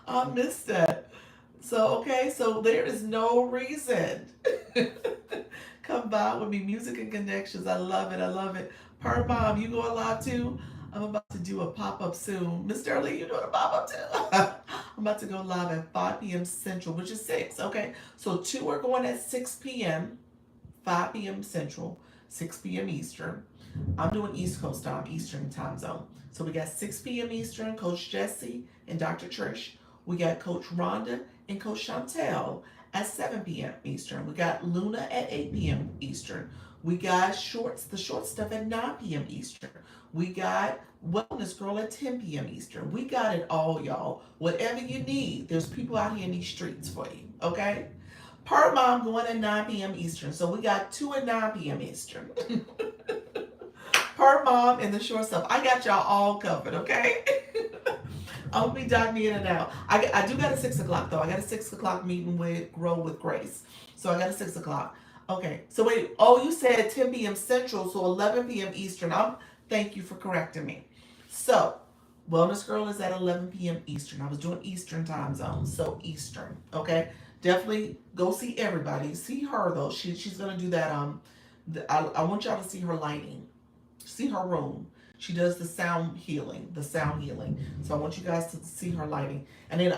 I missed that. So okay. So there is no reason. Come by with me. Music and connections. I love it. I love it. Per Mom, you going live too? I'm about to do a pop-up soon. Miss Sterling, you doing a pop-up too? I'm about to go live at 5 p.m. Central, which is 6. Okay. So 2 are going at 6 p.m., 5 p.m. Central, 6 p.m. Eastern. I'm doing East Coast time, Eastern time zone. So we got 6 p.m. Eastern, Coach Jesse and Dr. Trish. We got Coach Rhonda and Coach Chantel at 7 p.m. Eastern. We got Luna at 8 p.m. Eastern. We got the short stuff at 9 p.m. Eastern. We got Wellness Girl at 10 p.m. Eastern. We got it all, y'all. Whatever you need, there's people out here in these streets for you, okay? Per Mom going at 9 p.m. Eastern. So we got 2 at 9 p.m. Eastern. Per Mom and the short stuff. I got y'all all covered, okay? I'll be diving in and out. I do got a 6 o'clock though. I got a 6 o'clock meeting with Grow with Grace. So I got a 6 o'clock. Okay. So wait. Oh, you said 10 p.m. Central, so 11 p.m. Eastern. Thank you for correcting me. So Wellness Girl is at 11 p.m. Eastern. I was doing Eastern time zone, so Eastern. Okay. Definitely go see everybody. See her though. She's gonna do that. I want y'all to see her lighting. See her room. She does the sound healing. So I want you guys to see her lighting. And then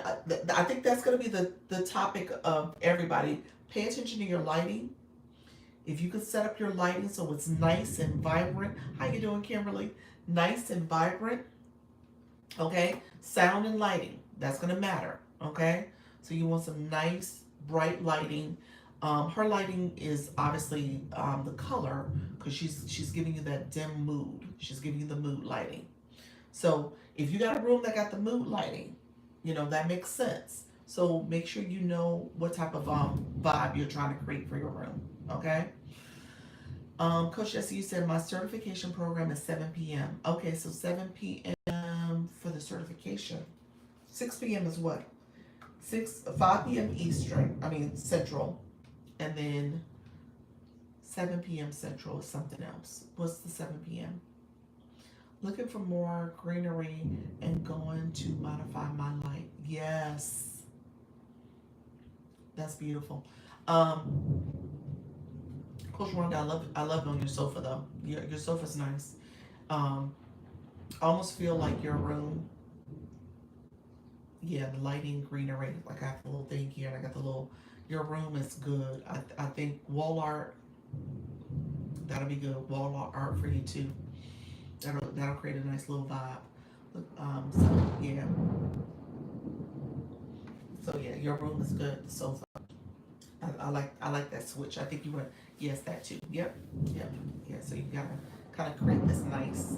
I think that's going to be the topic of everybody. Pay attention to your lighting. If you could set up your lighting so it's nice and vibrant. How you doing, Kimberly? Nice and vibrant. Okay? Sound and lighting. That's going to matter. Okay? So you want some nice, bright lighting. Her lighting is obviously the color, because she's giving you that dim mood. She's giving you the mood lighting. So if you got a room that got the mood lighting, that makes sense. So make sure you know what type of vibe you're trying to create for your room. Okay. Coach Jesse, you said my certification program is 7 p.m. Okay, so 7 p.m. for the certification. 6 p.m. is what? 5 p.m. Central. And then 7 p.m. Central is something else. What's the 7 p.m.? Looking for more greenery and going to modify my light. Yes. That's beautiful. Coach Rhonda, I love on your sofa though. Your sofa's nice. I almost feel like your room. Yeah, the lighting, greenery. Like I have the little thing here and I got the little. Your room is good. I think wall art, that'll be good. Wall art for you too. That'll create a nice little vibe. So yeah. So yeah, your room is good. The sofa. I like that switch. I think you were yes that too. Yep. Yep. Yeah. So you gotta kind of create this nice.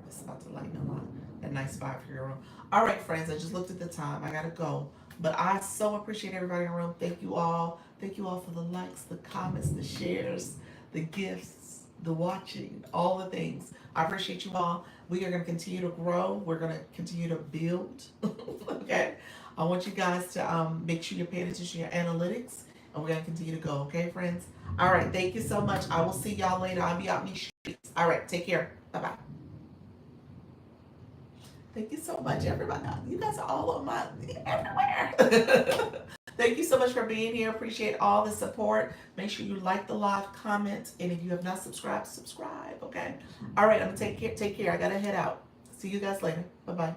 It's about to lighten a lot. That nice vibe for your room. All right, friends. I just looked at the time. I gotta go. But I so appreciate everybody in the room. Thank you all. Thank you all for the likes, the comments, the shares, the gifts, the watching, all the things. I appreciate you all. We are going to continue to grow. We're going to continue to build. Okay. I want you guys to make sure you're paying attention to your analytics, and we're going to continue to go. Okay, friends? All right. Thank you so much. I will see y'all later. I'll be out in these streets. All right. Take care. Bye bye. Thank you so much, everybody. You guys are all on my everywhere. Thank you so much for being here. Appreciate all the support. Make sure you like the live, comment, and if you have not subscribed, subscribe. Okay. All right. I'm gonna take care. Take care. I gotta head out. See you guys later. Bye bye.